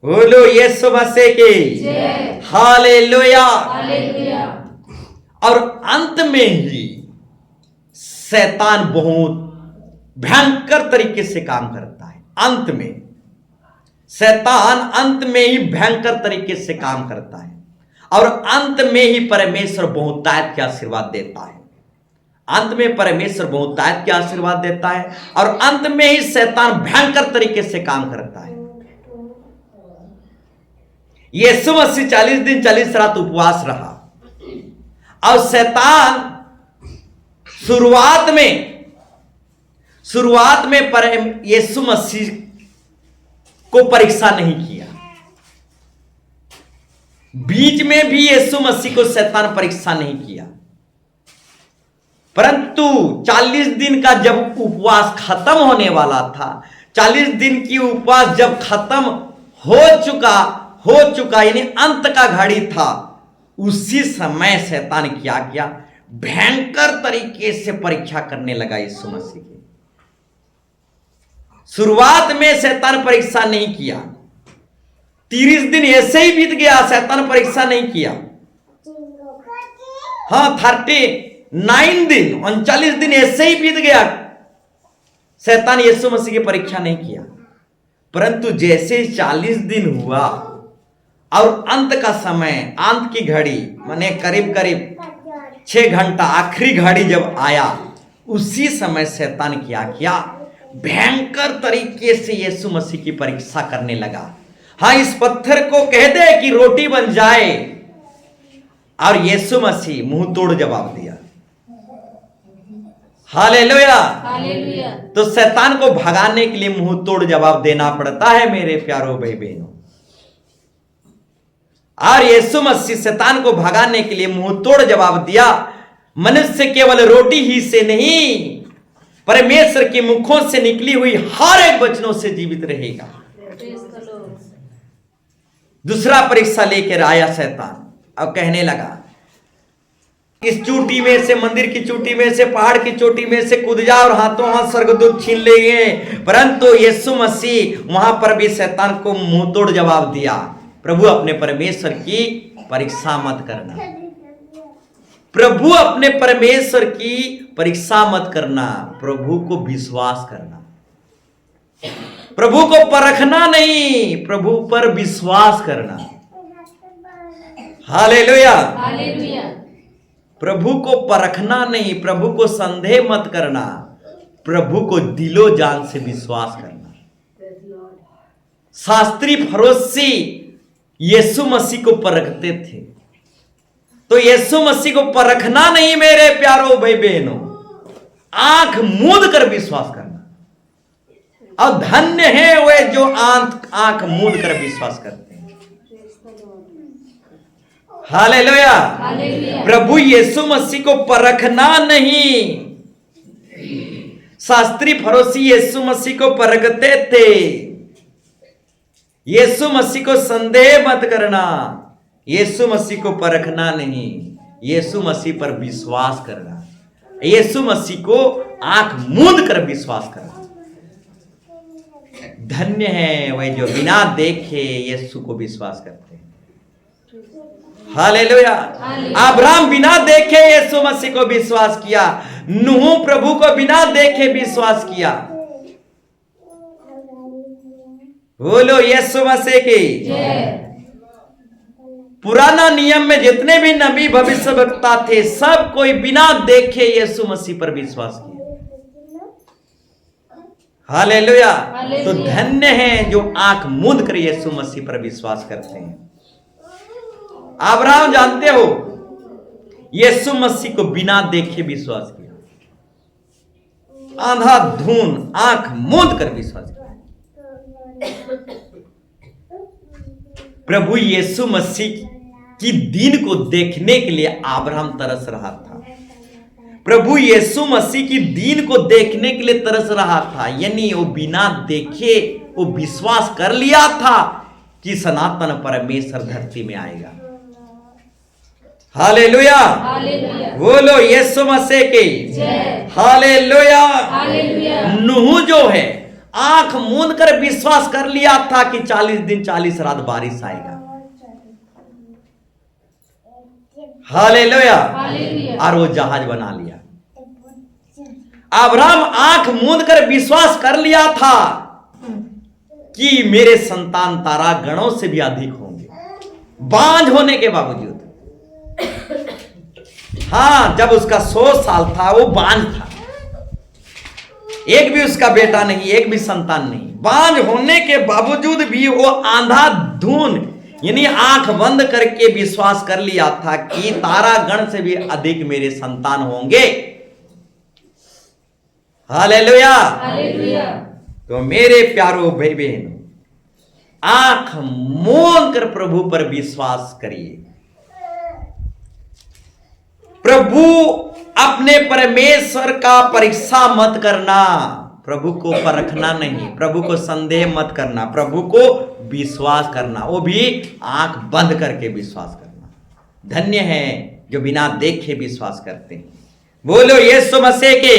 बोलो यीशु मसीह की हालेलुया। और अंत में ही शैतान बहुत भयंकर तरीके से काम करता है। अंत में शैतान अंत में ही भयंकर तरीके से काम करता है, और अंत में ही परमेश्वर बहुतायत के आशीर्वाद देता है। अंत में परमेश्वर बहुतायत के आशीर्वाद देता है, और अंत में ही शैतान भयंकर तरीके से काम करता है। यीशु मसीह 40 दिन 40 रात उपवास रहा, और शैतान शुरुआत में यीशु मसीह को परीक्षा नहीं किया। बीच में भी यीशु मसीह को शैतान परीक्षा नहीं किया, परंतु 40 दिन का जब उपवास खत्म होने वाला था, 40 दिन की उपवास जब खत्म हो चुका यानी अंत का घड़ी था, उसी समय शैतान क्या किया, भयंकर तरीके से परीक्षा करने लगा यीशु मसीह की। शुरुआत में शैतान परीक्षा नहीं किया, 30 दिन ऐसे ही बीत गया, शैतान परीक्षा नहीं किया। हाँ, 39 दिन 39 दिन ऐसे ही बीत गया, शैतान यीशु मसीह की परीक्षा नहीं किया। परंतु जैसे 40 दिन हुआ और अंत का समय, अंत की घड़ी माने करीब 6 घंटा आखिरी घड़ी जब आया, उसी समय शैतान क्या किया, भयंकर तरीके से यीशु मसीह की परीक्षा करने लगा। हाँ, इस पत्थर को कह दे कि रोटी बन जाए, और यीशु मसीह मुंह तोड़ जवाब दिया। हालेलुया। तो शैतान को भगाने के लिए मुंह तोड़ जवाब देना पड़ता है मेरे प्यारो भाई बहनों। और यीशु मसीह शैतान को भगाने के लिए मुंह तोड़ जवाब दिया, मनुष्य केवल रोटी ही से नहीं, परमेश्वर के मुखों से निकली हुई हर एक वचनों से जीवित रहेगा। दूसरा परीक्षा लेकर आया शैतान, और कहने लगा, इस चोटी में से, मंदिर की चोटी में से, पहाड़ की चोटी में से कूद जा और हाथों हाथ स्वर्गदूत छीन लेंगे। परंतु यीशु मसीह वहां पर भी शैतान को मुंह तोड़ जवाब दिया, प्रभु अपने परमेश्वर की परीक्षा मत करना, प्रभु अपने परमेश्वर की परीक्षा मत करना, प्रभु को विश्वास करना, प्रभु को परखना नहीं, प्रभु पर विश्वास करना। हालेलुया। प्रभु को परखना नहीं, प्रभु को संदेह मत करना, प्रभु को दिलो जान से विश्वास करना। शास्त्री फरोशी यीशु मसीह को परखते थे, तो यीशु मसीह को परखना नहीं मेरे प्यारो भाई बहनों, आंख मूंद कर विश्वास करना। और धन्य है वे जो आंख मूंद कर विश्वास करते हैं। हालेलुया। प्रभु यीशु मसीह को परखना नहीं, शास्त्री फरोशी यीशु मसीह को परखते थे। यीशु मसीह को संदेह मत करना, यीशु मसीह को परखना नहीं, यीशु मसीह पर विश्वास करना, यीशु मसीह को आंख मूंद कर विश्वास करना। धन्य है वह जो बिना देखे यीशु को विश्वास करते हैं। हालेलुया। अब्राहम बिना देखे यीशु मसीह को विश्वास किया, नूह प्रभु को बिना देखे विश्वास किया। बोलो यीशु मसीह की। पुराना नियम में जितने भी नबी भविष्यवक्ता थे, सब कोई बिना देखे यीशु मसीह पर विश्वास किया। हालेलुया। तो धन्य है जो आंख मूंद कर यीशु मसीह पर विश्वास करते हैं। अब्राहम जानते हो, यीशु मसीह को बिना देखे विश्वास किया, अंधाधुन आंख मूंद कर विश्वास किया। प्रभु यीशु मसीह की दीन को देखने के लिए अब्राहम तरस रहा था। प्रभु यीशु मसीह की दीन को देखने के लिए तरस रहा था, यानी वो बिना देखे वो विश्वास कर लिया था कि सनातन परमेश्वर धरती में आएगा। हालेलुया, बोलो यीशु मसीह की हालेलुया। नूह जो है आंख मूंद कर विश्वास कर लिया था कि 40 दिन 40 रात बारिश आएगा। हालेलुया, और वो जहाज बना लिया। अब्राहम आंख मूंद कर विश्वास कर लिया था कि मेरे संतान तारा गणों से भी अधिक होंगे, बांझ होने के बावजूद। हाँ, जब उसका 100 साल था वो बांझ था, एक भी उसका बेटा नहीं, एक भी संतान नहीं। बांझ होने के बावजूद भी वो अंधाधुन यानी आंख बंद करके विश्वास कर लिया था कि तारा गण से भी अधिक मेरे संतान होंगे। हालेलुया। तो मेरे प्यारो भाई बहनों, आंख मूंद कर प्रभु पर विश्वास करिए। प्रभु अपने परमेश्वर का परीक्षा मत करना, प्रभु को परखना नहीं, प्रभु को संदेह मत करना, प्रभु को विश्वास करना, वो भी आंख बंद करके विश्वास करना। धन्य है जो बिना देखे विश्वास करते हैं। बोलो यीशु मसीह के।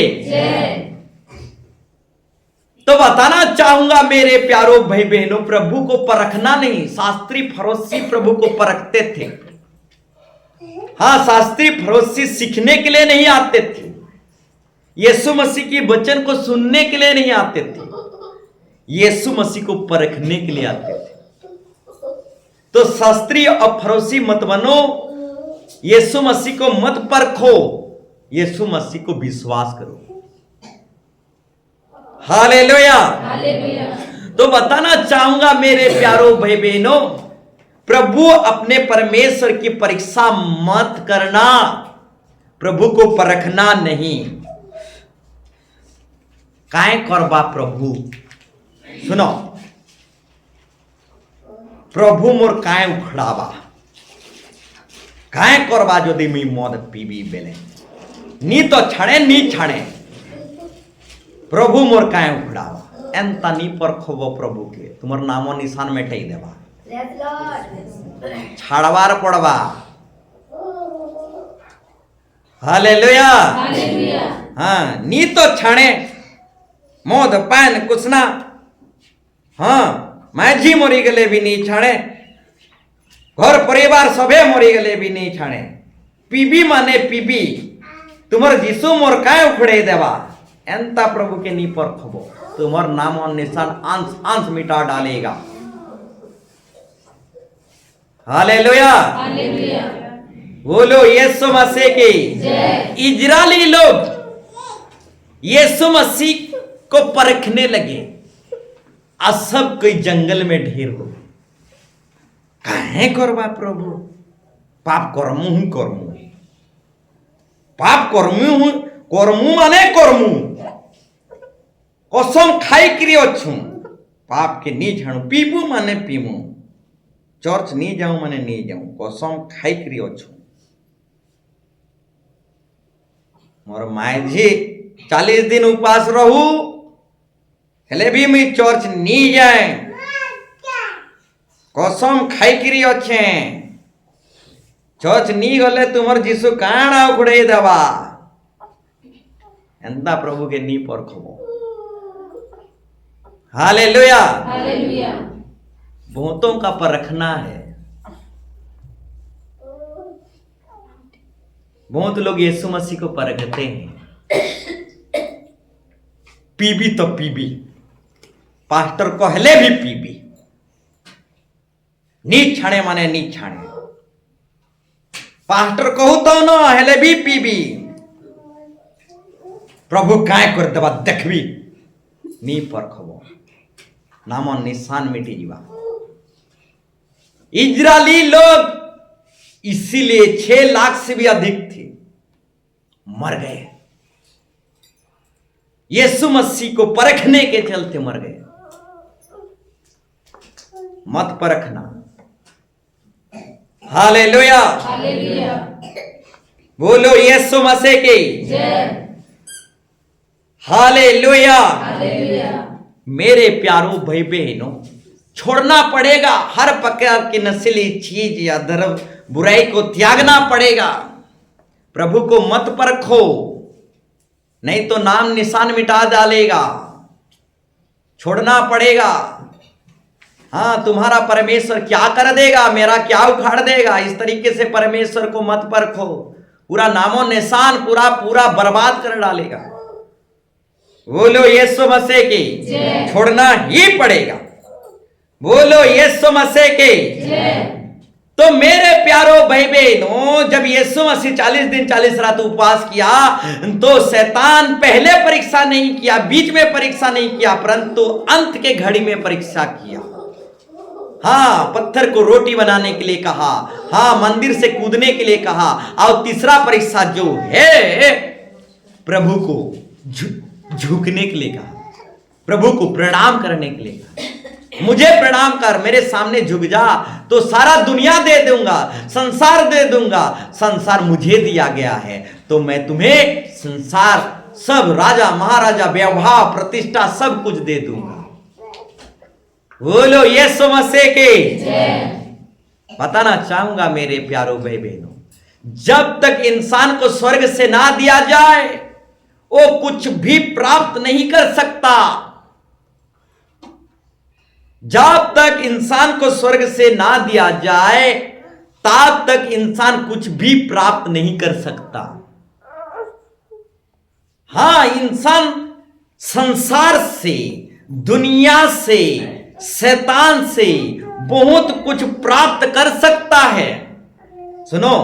तो बताना चाहूंगा मेरे प्यारो भाई बहनों, प्रभु को परखना नहीं। शास्त्री फरोशी प्रभु को परखते थे। हाँ, शास्त्री फरोशी सीखने के लिए नहीं आते थे, यीशु मसीह की वचन को सुनने के लिए नहीं आते थे, यीशु मसीह को परखने के लिए आते थे। तो शास्त्री और फरोशी मत बनो, यीशु मसीह को मत परखो, यीशु मसीह को विश्वास करो। हालेलुया। तो बताना चाहूंगा मेरे प्यारो भाई बहनों, प्रभु अपने परमेश्वर की परीक्षा मत करना, प्रभु को परखना नहीं। काय करबा प्रभु, सुनो, प्रभु मोर काय उखड़ाबा, काय करबा यदि मी मद पीबी बेले, नी तो छाड़े नी छाड़े, प्रभु मोर काय उखड़ाबा। एंता नी परखबो प्रभु के, तुम्हार नामो निशान मेटाई देबा, छाड़वार पड़वा। हालेलुया। हाँ, नी तो छाड़े मोद पान कुछ ना, हाँ माझी मरी गले भी नहीं छाड़े, घर परिवार सबे मरी गले भी नहीं छाड़े, पीबी माने पीबी, तुम्हार जीसु मोर काय उखड़े देवा। एंता प्रभु के नी परखबो, तुम्हार नाम और निशान अंश अंश मिटा डालेगा। हालेलुया। बोलो यीशु मसीह की। इजरायली लोग यीशु मसीह को परखने लगे, और सब कोई जंगल में ढेर हो। काहे करबा प्रभु, पाप करमु हूं करमु, पाप करमु हूं करमु माने करमु, कसम खाई करी अच्छू, पाप के नी झाणु, पीबू माने पीमु, चर्च नी जाऊं माने नी जाऊं, कसम खाई करी अच्छू। मोर मायझी 40 दिन उपवास रहू, हेले भी मैं चर्च नी जाए, कसम खाई करी अच्छे, चर्च नी गले तुमर जीसु काना उखड़े देवा। एंता प्रभु के नी परखबो। हालेलुया। बहुतों का परखना है। बहुत लोग यीशु मसीह को परखते हैं, पीबी तो पीबी, पास्टर कहले भी पीबी, नी छाणे माने नी छाणे, पास्टर कहू तो न हेले भी पीबी, प्रभु काय कर देबा देखबी, नी परखबो, नाम निशान मिटी जीवा। इजरायली लोग इसीलिए 6 लाख से भी अधिक थे, मर गए, यीशु मसीह को परखने के चलते मर गए। मत परखना, हालेलुया, हालेलुया, बोलो यीशु मसीह की जय, हालेलुया। हालेलुया, मेरे प्यारो भाई बहनों, छोड़ना पड़ेगा हर प्रकार की नस्ली चीज या धर्म बुराई को त्यागना पड़ेगा। प्रभु को मत परखो, नहीं तो नाम निशान मिटा डालेगा। छोड़ना पड़ेगा। हाँ, तुम्हारा परमेश्वर क्या कर देगा, मेरा क्या उखाड़ देगा, इस तरीके से परमेश्वर को मत परखो। पूरा नामो निशान पूरा बर्बाद कर डालेगा। बोलो यीशु मसीह की जय, छोड़ना ही पड़ेगा। बोलो यीशु मसीह की। जय, तो मेरे प्यारो भाई बहनों, जब यीशु मसीह 40 दिन 40 रात उपवास किया तो शैतान पहले परीक्षा नहीं किया, बीच में परीक्षा नहीं किया, परंतु अंत के घड़ी में परीक्षा किया। हाँ, पत्थर को रोटी बनाने के लिए कहा, हाँ, मंदिर से कूदने के लिए कहा, और तीसरा परीक्षा जो है प्रभु को झुकने के लिए कहा, प्रभु को प्रणाम करने के लिए कहा। मुझे प्रणाम कर, मेरे सामने झुक जा तो सारा दुनिया दे दूंगा, संसार दे दूंगा। संसार मुझे दिया गया है तो मैं तुम्हें संसार, सब राजा महाराजा, वैभव प्रतिष्ठा सब कुछ दे दूंगा। बोलो यीशु मसीह के जय, बताना चाहूंगा मेरे प्यारो भाई बहनों, जब तक इंसान को स्वर्ग से ना दिया जाए वो कुछ भी प्राप्त नहीं कर सकता। जब तक इंसान को स्वर्ग से ना दिया जाए तब तक इंसान कुछ भी प्राप्त नहीं कर सकता। हां, इंसान संसार से, दुनिया से, शैतान से बहुत कुछ प्राप्त कर सकता है। सुनो,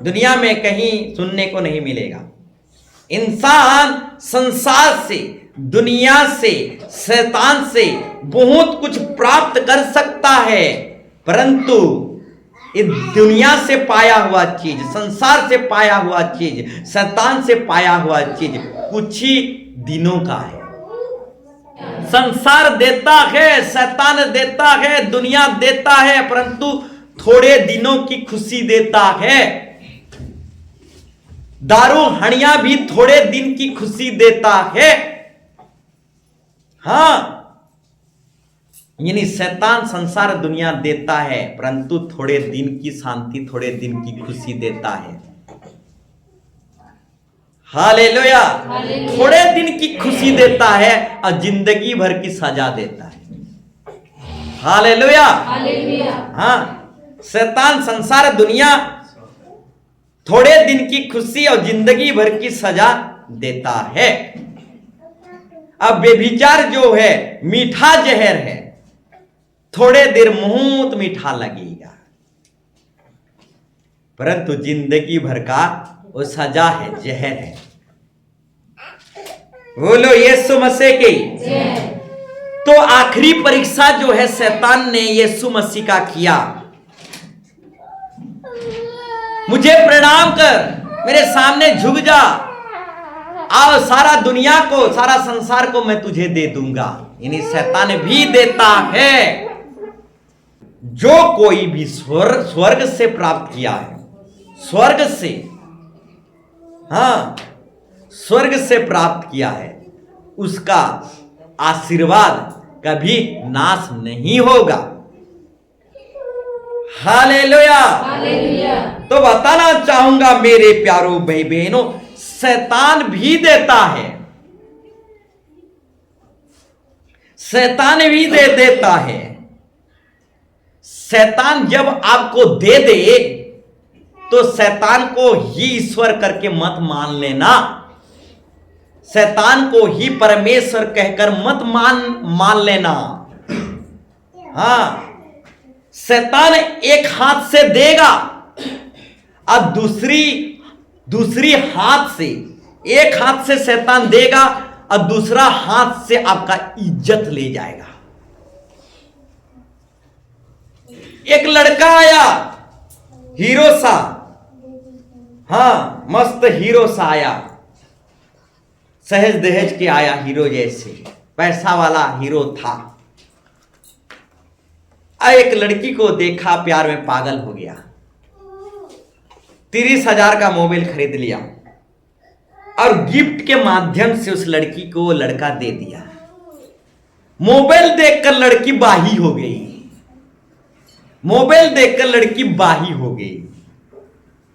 दुनिया में कहीं सुनने को नहीं मिलेगा। इंसान संसार से, दुनिया से, शैतान से बहुत कुछ प्राप्त कर सकता है, परंतु इस दुनिया से पाया हुआ चीज, संसार से पाया हुआ चीज, शैतान से पाया हुआ चीज कुछ ही दिनों का है। संसार देता है, शैतान देता है, दुनिया देता है, परंतु थोड़े दिनों की खुशी देता है। दारू हणिया भी थोड़े दिन की खुशी देता है। हां, यानी शैतान संसार दुनिया देता है, परंतु थोड़े दिन की शांति, थोड़े दिन की खुशी देता है। हालेलुया, थोड़े दिन की खुशी देता है और जिंदगी भर की सजा देता है। हालेलुया, हालेलुया, हाँ, शैतान संसार दुनिया थोड़े दिन की खुशी और जिंदगी भर की सजा देता है। अब व्यभिचार जो है मीठा जहर है, थोड़े देर बहुत मीठा लगेगा, परंतु जिंदगी भर का वो सजा है, जहर है। बोलो यीशु मसीह की। तो आखिरी परीक्षा जो है शैतान ने यीशु मसीह का किया, मुझे प्रणाम कर, मेरे सामने झुक जा, आओ, सारा दुनिया को, सारा संसार को मैं तुझे दे दूंगा। यानी शैतान भी देता है। जो कोई भी स्वर्ग से प्राप्त किया है, स्वर्ग से, हाँ, स्वर्ग से प्राप्त किया है, उसका आशीर्वाद कभी नाश नहीं होगा। हालेलुया, हालेलुया, तो बताना चाहूंगा मेरे प्यारो भाई बहनों, शैतान भी देता है, शैतान भी दे देता है। शैतान जब आपको दे दे तो शैतान को ही ईश्वर करके मत मान लेना, शैतान को ही परमेश्वर कहकर मत मान लेना। हाँ, शैतान एक हाथ से देगा और दूसरी हाथ से, एक हाथ से शैतान देगा और दूसरा हाथ से आपका इज्जत ले जाएगा। एक लड़का आया, हीरो सा, हाँ, मस्त हीरो सा आया, सहज दहेज के आया, हीरो जैसे पैसा वाला हीरो था। एक लड़की को देखा, प्यार में पागल हो गया, 30,000 का मोबाइल खरीद लिया और गिफ्ट के माध्यम से उस लड़की को वो लड़का दे दिया। मोबाइल देखकर लड़की बाही हो गई, मोबाइल देखकर लड़की बाही हो गई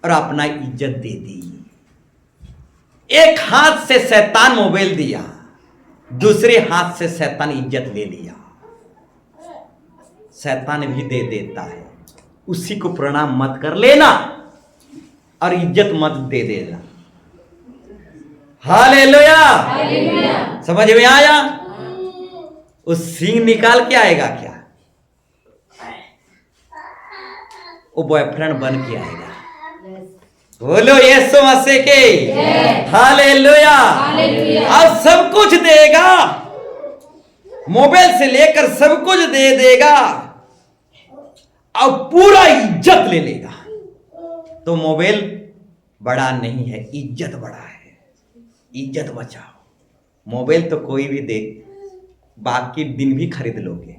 और अपना इज्जत दे दी। एक हाथ से शैतान मोबाइल दिया, दूसरे हाथ से शैतान इज्जत ले लिया। शैतान भी दे देता है, उसी को प्रणाम मत कर लेना और इज्जत मत दे देना। Hallelujah, hallelujah. समझ में आया? उस सिंह निकाल के आएगा क्या? वो बॉयफ्रेंड बन के आएगा। बोलो यीशु मसीह के हालेलुया। हालेलुया। अब सब कुछ देगा, मोबाइल से लेकर सब कुछ दे देगा और पूरा इज्जत ले लेगा। तो मोबाइल बड़ा नहीं है, इज्जत बड़ा है। इज्जत बचाओ। मोबाइल तो कोई भी दे, बाकी दिन भी खरीद लोगे।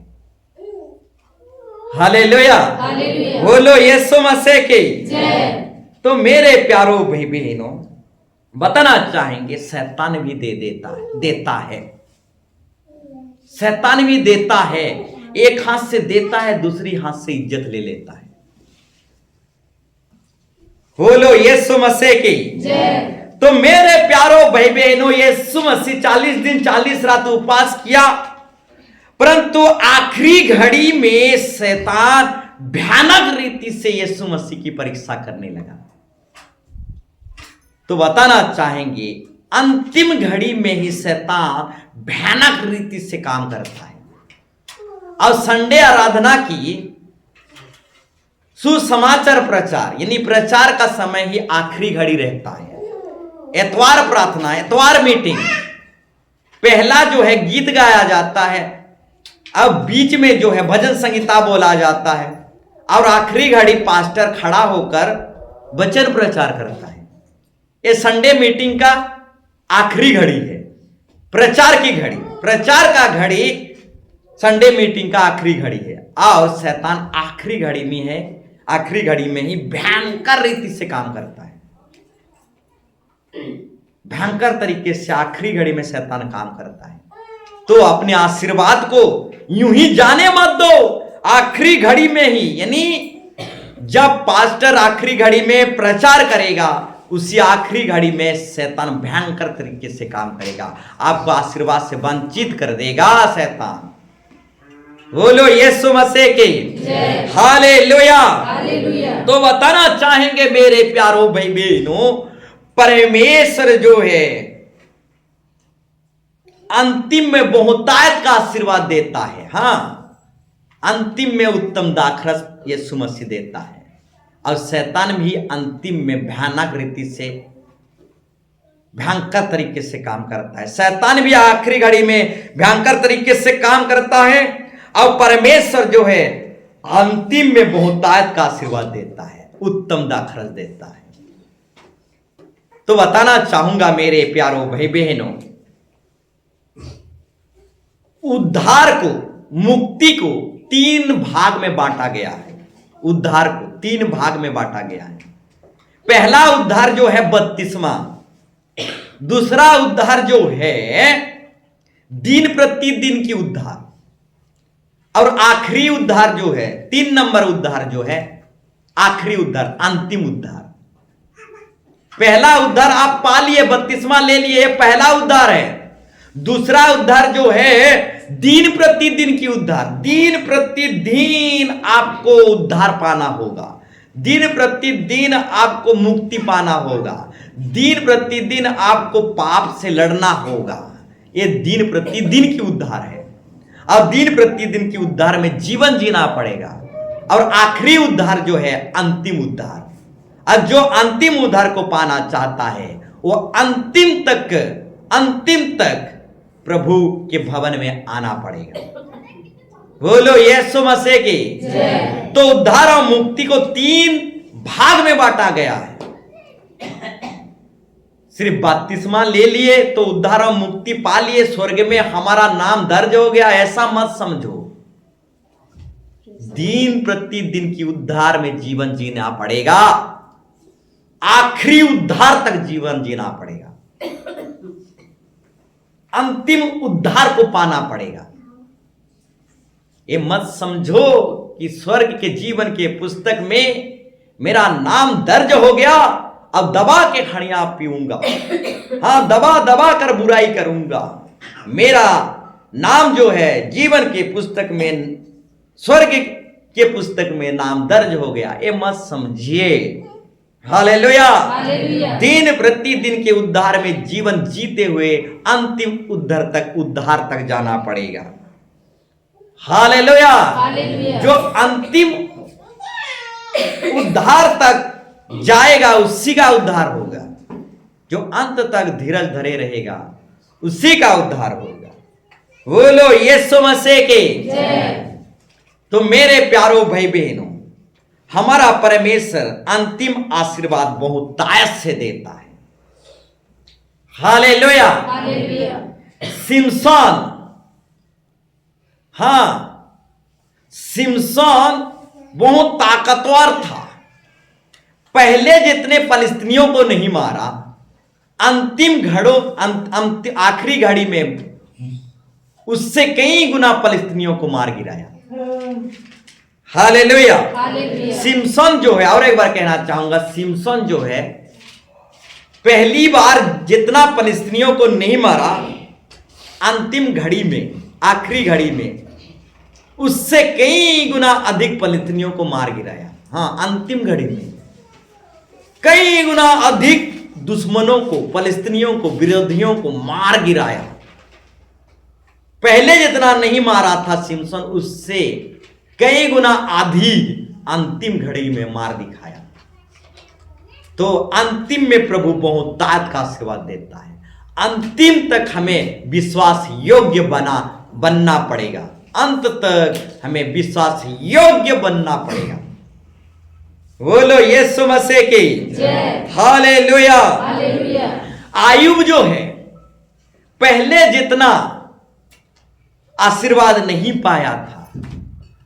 Hallelujah, hallelujah. बोलो यीशु मसीह के। जय। तो मेरे प्यारो भाई बहनों, बताना चाहेंगे शैतान भी देता है। शैतान भी देता है, एक हाथ से देता है, दूसरी हाथ से इज्जत ले लेता है। बोलो यीशु मसीह की जय। तो मेरे प्यारो भाई बहनों, यीशु मसीह 40 दिन 40 रात उपवास किया, परंतु आखिरी घड़ी में शैतान भयानक रीति से यीशु मसीह की परीक्षा करने लगा। तो बताना चाहेंगे अंतिम घड़ी में ही शैतान भयानक रीति से काम करता है। और संडे आराधना की सुसमाचार प्रचार यानी प्रचार का समय ही आखिरी घड़ी रहता है। एतवार प्रार्थना, एतवार मीटिंग, पहला जो है गीत गाया जाता है, अब बीच में जो है भजन संगीता बोला जाता है और आखिरी घड़ी पास्टर खड़ा होकर वचन प्रचार करता है। ये संडे मीटिंग का आखिरी घड़ी है, प्रचार की घड़ी। प्रचार का घड़ी संडे मीटिंग का आखिरी घड़ी है और शैतान आखिरी घड़ी में है, आखिरी घड़ी में ही भयंकर रीति से काम करता है। भयंकर तरीके से आखिरी घड़ी में शैतान काम करता है। तो अपने आशीर्वाद को यूं ही जाने मत दो। आखिरी घड़ी में ही, यानी जब पास्टर आखिरी घड़ी में प्रचार करेगा, उसी आखिरी घड़ी में शैतान भयंकर तरीके से काम करेगा, आपको आशीर्वाद से वंचित कर देगा शैतान। बोलो यीशु मसीह की हालेलुया, हालेलुया। तो बताना चाहेंगे मेरे प्यारो भाई बहनों, परमेश्वर जो है अंतिम में बहुतायत का आशीर्वाद देता है। हाँ, अंतिम में उत्तम दाखरस यीशु मसीह देता है और शैतान भी अंतिम में भयानक रीति से भयंकर तरीके से काम करता है। शैतान भी आखिरी घड़ी में भयंकर तरीके से काम करता है और परमेश्वर जो है अंतिम में बहुतायत का आशीर्वाद देता है, उत्तम दाखरस देता है। तो बताना चाहूंगा मेरे प्यारो भाई बहनों, उद्धार को, मुक्ति को 3 भाग में बांटा गया है। उद्धार को 3 भाग में बांटा गया है। पहला उद्धार जो है बपतिस्मा, दूसरा उद्धार जो है दिन प्रतिदिन की उद्धार, और आखिरी उद्धार जो है 3 नंबर उद्धार जो है आखिरी उद्धार, अंतिम उद्धार। पहला उद्धार आप पा लिए, बपतिस्मा ले लिए, पहला उद्धार है। दूसरा उद्धार जो है दिन प्रतिदिन की उद्धार। दिन प्रतिदिन आपको उद्धार पाना होगा, दिन प्रतिदिन आपको मुक्ति पाना होगा, दिन प्रतिदिन आपको पाप से लड़ना होगा। ये दिन प्रतिदिन की उद्धार है और दिन प्रतिदिन की उद्धार में जीवन जीना पड़ेगा। और आखिरी उद्धार जो है अंतिम उद्धार। और जो अंतिम उद्धार को पाना चाहता है वो अंतिम तक प्रभु के भवन में आना पड़ेगा। बोलो यीशु मसीह की। तो उद्धार और मुक्ति को 3 भाग में बांटा गया है। सिर्फ बपतिस्मा ले लिए तो उद्धार और मुक्ति पा लिए, स्वर्ग में हमारा नाम दर्ज हो गया, ऐसा मत समझो। दिन प्रतिदिन की उद्धार में जीवन जीना पड़ेगा, आखिरी उद्धार तक जीवन जीना पड़ेगा, अंतिम उद्धार को पाना पड़ेगा। ये मत समझो कि स्वर्ग के जीवन के पुस्तक में मेरा नाम दर्ज हो गया, अब दबा के खड़िया पीऊंगा, हाँ दबा दबा कर बुराई करूंगा। मेरा नाम जो है जीवन के पुस्तक में, स्वर्ग के पुस्तक में नाम दर्ज हो गया, ये मत समझिए। हालेलुया। दिन प्रतिदिन के उद्धार में जीवन जीते हुए अंतिम उद्धार तक जाना पड़ेगा। हालेलुया। जो अंतिम उद्धार तक जाएगा उसी का उद्धार होगा, जो अंत तक धीरज धरे रहेगा उसी का उद्धार होगा। बोलो यीशु मसीह के। तो मेरे प्यारो भाई बहनों, हमारा परमेश्वर अंतिम आशीर्वाद बहुतायत से देता है। हालेलुया। सिमसोन, हाँ सिमसोन बहुत ताकतवर था। पहले जितने फलिस्तीनियों को नहीं मारा, आखिरी घड़ी में उससे कई गुना फलिस्तीनियों को मार गिराया। हालेलुया। सिमसोन जो है, और एक बार कहना चाहूंगा, सिमसोन जो है पहली बार जितना फलिस्तीनियों को नहीं मारा, अंतिम घड़ी में, आखिरी घड़ी में उससे कई गुना अधिक फलिस्तीनियों को मार गिराया। हाँ, अंतिम घड़ी में कई गुना अधिक दुश्मनों को, फलिस्तीनियों को, विरोधियों को मार गिराया। पहले जितना नहीं मारा था सिमसोन, उससे कई गुना अधिक अंतिम घड़ी में मार दिखाया। तो अंतिम में प्रभु बहुतायत का आशीर्वाद देता है। अंतिम तक हमें विश्वास योग्य बनना पड़ेगा। अंत तक हमें विश्वास योग्य बनना पड़ेगा। बोलो यीशु मसीह की हालेलुया। आयुब जो है पहले जितना आशीर्वाद नहीं पाया था,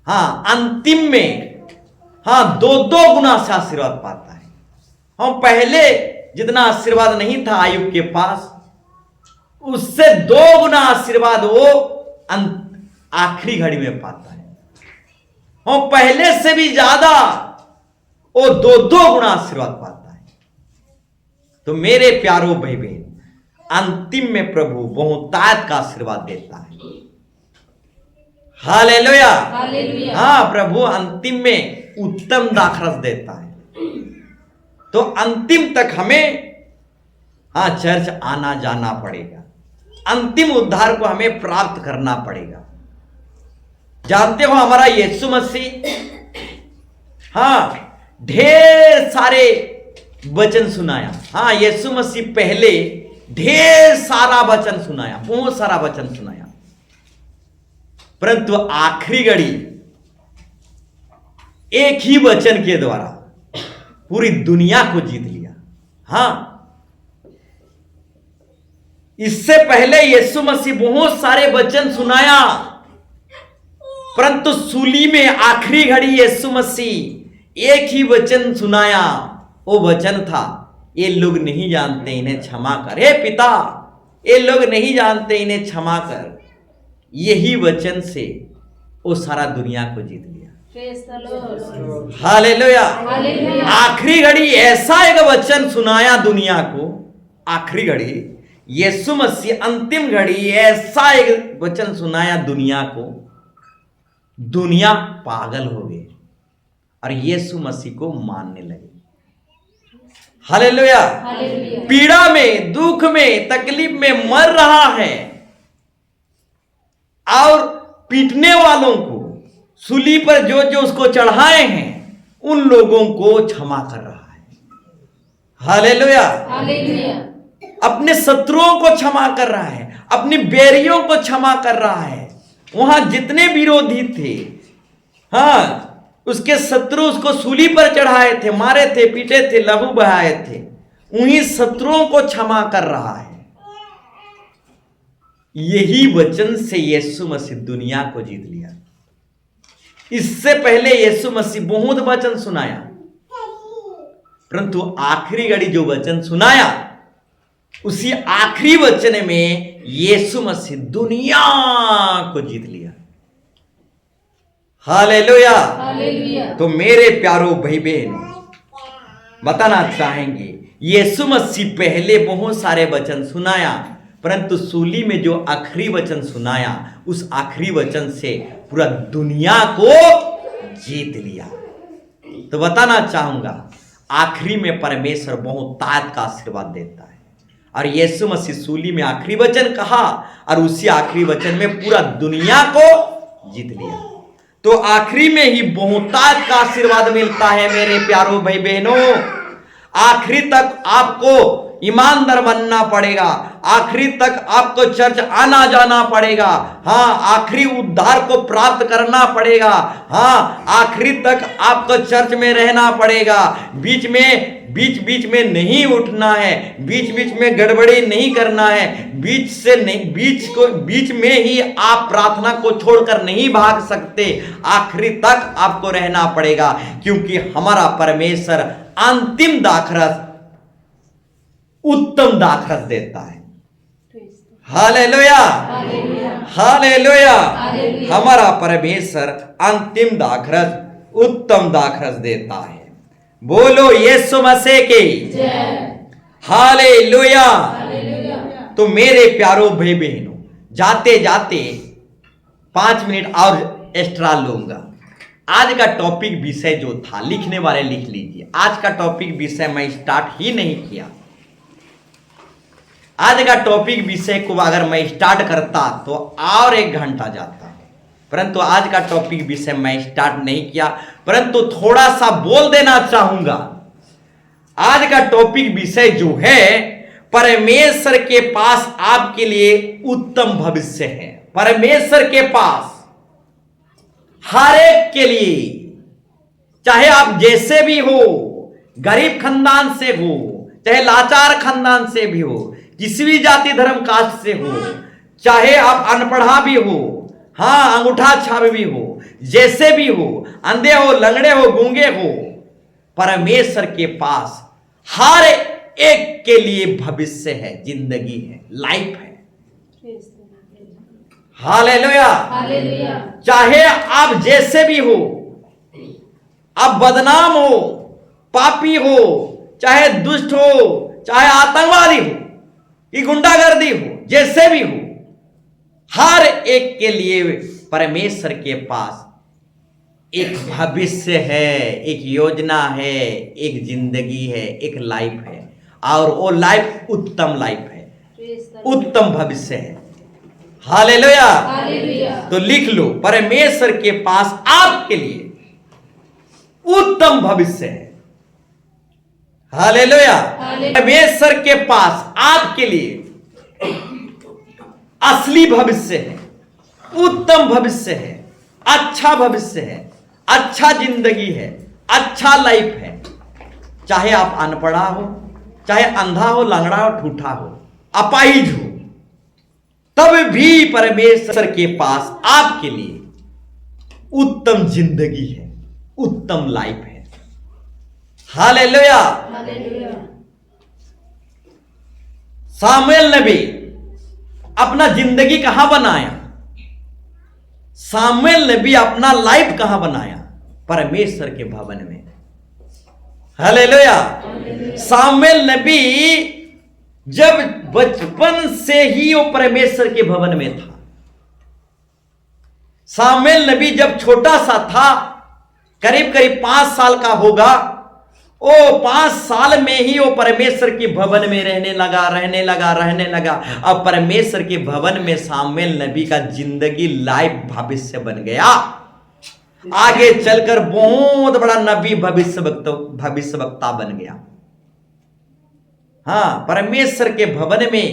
हाँ अंतिम में हाँ दो गुना से आशीर्वाद पाता है। हम पहले जितना आशीर्वाद नहीं था आयुब के पास, उससे 2 गुना आशीर्वाद वो आखिरी घड़ी में पाता है। हम पहले से भी ज्यादा वो 2 गुना आशीर्वाद पाता है। तो मेरे प्यारो भाई बहन, अंतिम में प्रभु बहुतायत का आशीर्वाद देता है। हालेलुया। हाँ, प्रभु अंतिम में उत्तम दाखरस देता है। तो अंतिम तक हमें हाँ चर्च आना जाना पड़ेगा। अंतिम उद्धार को हमें प्राप्त करना पड़ेगा। जानते हो हमारा यीशु मसीह हाँ ढेर सारे वचन सुनाया। हाँ, यीशु मसीह पहले ढेर सारा वचन सुनाया, बहुत सारा वचन सुनाया, परंतु आखिरी घड़ी एक ही वचन के द्वारा पूरी दुनिया को जीत लिया। हाँ, इससे पहले यीशु मसीह बहुत सारे वचन सुनाया, परंतु सूली में आखिरी घड़ी यीशु मसीह एक ही वचन सुनाया। वो वचन था, ये लोग नहीं जानते, इन्हें क्षमा कर। हे पिता, ये लोग नहीं जानते, इन्हें क्षमा कर। यही वचन से वो सारा दुनिया को जीत लिया। हालेलुया। आखिरी घड़ी ऐसा एक वचन सुनाया दुनिया को। आखिरी घड़ी यीशु मसीह अंतिम घड़ी ऐसा एक वचन सुनाया दुनिया को, दुनिया पागल हो गई और यीशु मसीह को मानने लगे। हालेलुया। पीड़ा में, दुख में, तकलीफ में मर रहा है और पीटने वालों को, सूली पर जो उसको चढ़ाए हैं, उन लोगों को क्षमा कर रहा है। हालेलुया। अपने शत्रुओं को क्षमा कर रहा है, अपनी बैरियों को क्षमा कर रहा है। वहां जितने विरोधी थे, हाँ उसके शत्रु उसको सूली पर चढ़ाए थे, मारे थे, पीटे थे, लहू बहाए थे, उन्हीं शत्रुओं को क्षमा कर रहा है। यही वचन से यीशु मसीह दुनिया को जीत लिया। इससे पहले यीशु मसीह बहुत वचन सुनाया, परंतु आखिरी घड़ी जो वचन सुनाया, उसी आखिरी वचन में यीशु मसीह दुनिया को जीत लिया। हालेलुया। हालेलुया। तो मेरे प्यारो भाई बहन, बताना चाहेंगे, यीशु मसीह पहले बहुत सारे वचन सुनाया, परंतु सूली में जो आखिरी वचन सुनाया, उस आखिरी वचन से पूरा दुनिया को जीत लिया। तो बताना चाहूंगा, आखिरी में परमेश्वर बहुत ताकत का आशीर्वाद देता है, और यीशु मसीह सूली में आखिरी वचन कहा और उसी आखिरी वचन में पूरा दुनिया को जीत लिया। तो आखिरी में ही बहुतायत का आशीर्वाद मिलता है मेरे प्यारो भाई बहनों। आखिरी तक आपको ईमानदार बनना पड़ेगा, आखिरी तक आपको चर्च आना जाना पड़ेगा, हाँ, आखिरी उद्धार को प्राप्त करना पड़ेगा, हाँ, आखिरी तक आपको चर्च में रहना पड़ेगा, बीच में नहीं उठना है, बीच में गड़बड़ी नहीं करना है, बीच में ही आप प्रार्थना को छोड़कर नहीं भाग सकते, आखिरी तक आपको रहना पड़ेगा, क्योंकि हमारा परमेश्वर अंतिम दाखरस, उत्तम दाखरस देता है। Hallelujah, hallelujah. हमारा परमेश्वर अंतिम दाखरस, उत्तम दाखरस देता है। बोलो यीशु मसीह की जय। हालेलुया। हालेलुया। तो मेरे प्यारो भाई बहनों, जाते जाते 5 मिनट और एक्स्ट्रा लूंगा। आज का टॉपिक विषय जो था, लिखने वाले लिख लीजिए, आज का टॉपिक विषय मैं स्टार्ट ही नहीं किया। आज का टॉपिक विषय को अगर मैं स्टार्ट करता तो और 1 घंटा जाता, परंतु आज का टॉपिक विषय मैं स्टार्ट नहीं किया, परंतु थोड़ा सा बोल देना चाहूंगा। आज का टॉपिक विषय जो है, परमेश्वर के पास आपके लिए उत्तम भविष्य है। परमेश्वर के पास हर एक के लिए, चाहे आप जैसे भी हो, गरीब खानदान से हो, चाहे लाचार खानदान से भी हो, किसी भी जाति धर्म कास्ट से हो, चाहे आप अनपढ़ा भी हो, हाँ, अंगूठा छाप भी हो, जैसे भी हो, अंधे हो, लंगड़े हो, गूंगे हो, परमेश्वर के पास हर एक के लिए भविष्य है, जिंदगी है, लाइफ है। हालेलुया। हालेलुया। चाहे आप जैसे भी हो, आप बदनाम हो, पापी हो, चाहे दुष्ट हो, चाहे आतंकवादी हो, कि गुंडागर्दी हो, जैसे भी हो, हर एक के लिए परमेश्वर के पास एक भविष्य है, एक योजना है, एक जिंदगी है, एक लाइफ है, और वो लाइफ उत्तम लाइफ है, उत्तम भविष्य है। हालेलुया। हालेलुया। तो लिख लो, परमेश्वर के पास आपके लिए उत्तम भविष्य है। हालेलुया। परमेश्वर के पास आपके लिए असली भविष्य है, उत्तम भविष्य है, अच्छा भविष्य है, अच्छा जिंदगी है, अच्छा लाइफ है। चाहे आप अनपढ़ा हो, चाहे अंधा हो, लंगड़ा हो, ठूठा हो, अपाहिज हो, तब भी परमेश्वर के पास आपके लिए उत्तम जिंदगी है, उत्तम लाइफ है। हालेलुया। हालेलुया। सामुएल नबी अपना जिंदगी कहां बनाया? सामुएल नबी अपना लाइफ कहां बनाया? परमेश्वर के भवन में। हालेलुया। सामुएल नबी जब बचपन से ही वो परमेश्वर के भवन में था। सामुएल नबी जब छोटा सा था, करीब 5 साल का होगा, ओ 5 साल में ही वो परमेश्वर के भवन में रहने लगा। अब परमेश्वर के भवन में सामुएल नबी का जिंदगी लाइफ भविष्य बन गया। आगे चलकर बहुत बड़ा नबी भविष्यवक्ता बन गया। हाँ, परमेश्वर के भवन में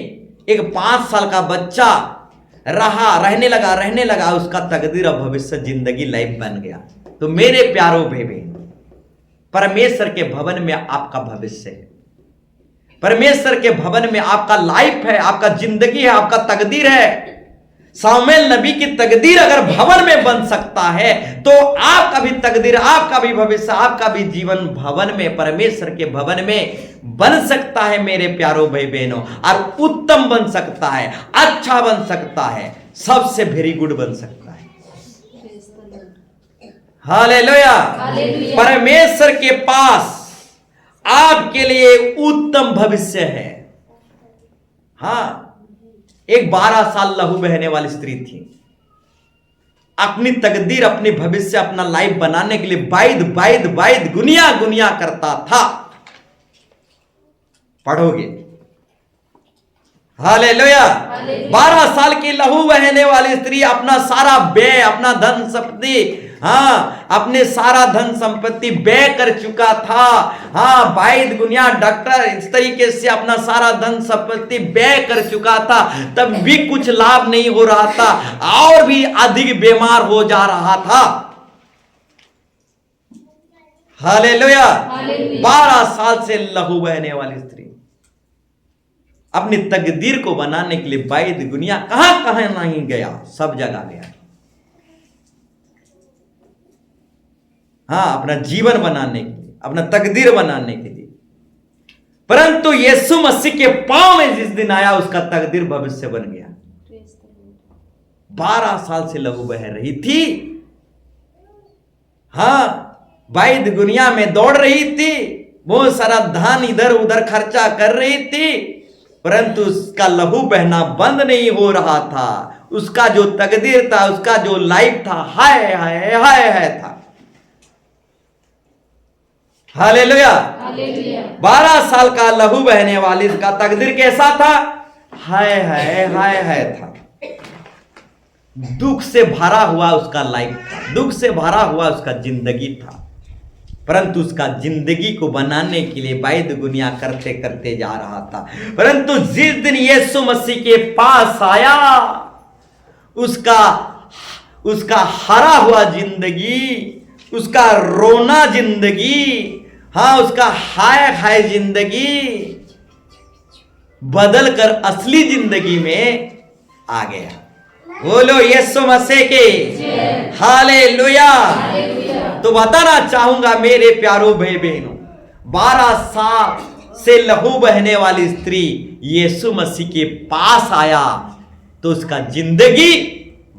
एक 5 साल का बच्चा रहने लगा, उसका तकदीर और भविष्य जिंदगी लाइफ बन गया। तो मेरे प्यारो भाई बहन, परमेश्वर के भवन में आपका भविष्य है, परमेश्वर के भवन में आपका लाइफ है, आपका जिंदगी है, आपका तकदीर है। सामुएल नबी की तकदीर अगर भवन में बन सकता है तो आपका भी तकदीर, आपका भी भविष्य, आपका भी जीवन भवन में, परमेश्वर के भवन में बन सकता है मेरे प्यारो भाई बहनों। और उत्तम बन सकता है, अच्छा बन सकता है, सबसे वेरी गुड बन सकता है। हालेलुया। हालेलुया। परमेश्वर के पास आपके लिए उत्तम भविष्य है। हाँ, एक 12 साल लहू बहने वाली स्त्री थी। अपनी तकदीर, अपनी भविष्य, अपना लाइफ बनाने के लिए वाइद गुनिया गुनिया करता था। पढ़ोगे? हालेलुया। 12 साल की लहू बहने वाली स्त्री अपना सारा व्यय, अपना धन संपत्ति, हाँ, अपने सारा धन संपत्ति व्यय कर चुका था। हाँ, वाइद गुनिया डॉक्टर इस तरीके से अपना सारा धन संपत्ति व्यय कर चुका था, तब भी कुछ लाभ नहीं हो रहा था, और भी अधिक बीमार हो जा रहा था। हालेलुया। 12 साल से लहू बहने वाली स्त्री अपनी तकदीर को बनाने के लिए वाइद गुनिया कहां नहीं गया, सब जगह गया। हाँ, अपना जीवन बनाने के लिए, अपना तकदीर बनाने के लिए। परंतु यीशु मसीह के पांव में जिस दिन आया, उसका तकदीर भविष्य बन गया। 12 साल से लहू बह रही थी। हाँ, वाइद गुनिया में दौड़ रही थी, बहुत सारा धन इधर उधर खर्चा कर रही थी, परंतु उसका लहू बहना बंद नहीं हो रहा था। उसका जो तकदीर था, उसका जो लाइफ था, हाय हाय हाय हाय था। हालेलुया। 12 साल का लहू बहने वाली का तकदीर कैसा था? हाय हाय हाय हाय था। दुख से भरा हुआ उसका लाइफ था, दुख से भरा हुआ उसका जिंदगी था। परंतु उसका जिंदगी को बनाने के लिए वाइद गुनिया करते करते जा रहा था। परंतु जिस दिन यीशु मसीह के पास आया, उसका हरा हुआ जिंदगी, उसका रोना जिंदगी, हाँ, उसका हाय हाय जिंदगी बदल कर असली जिंदगी में आ गया। बोलो यीशु मसीह के हालेलुया। तो बताना चाहूंगा मेरे प्यारो भाई बहनों, 12 साल से लहू बहने वाली स्त्री यीशु मसीह के पास आया तो उसका जिंदगी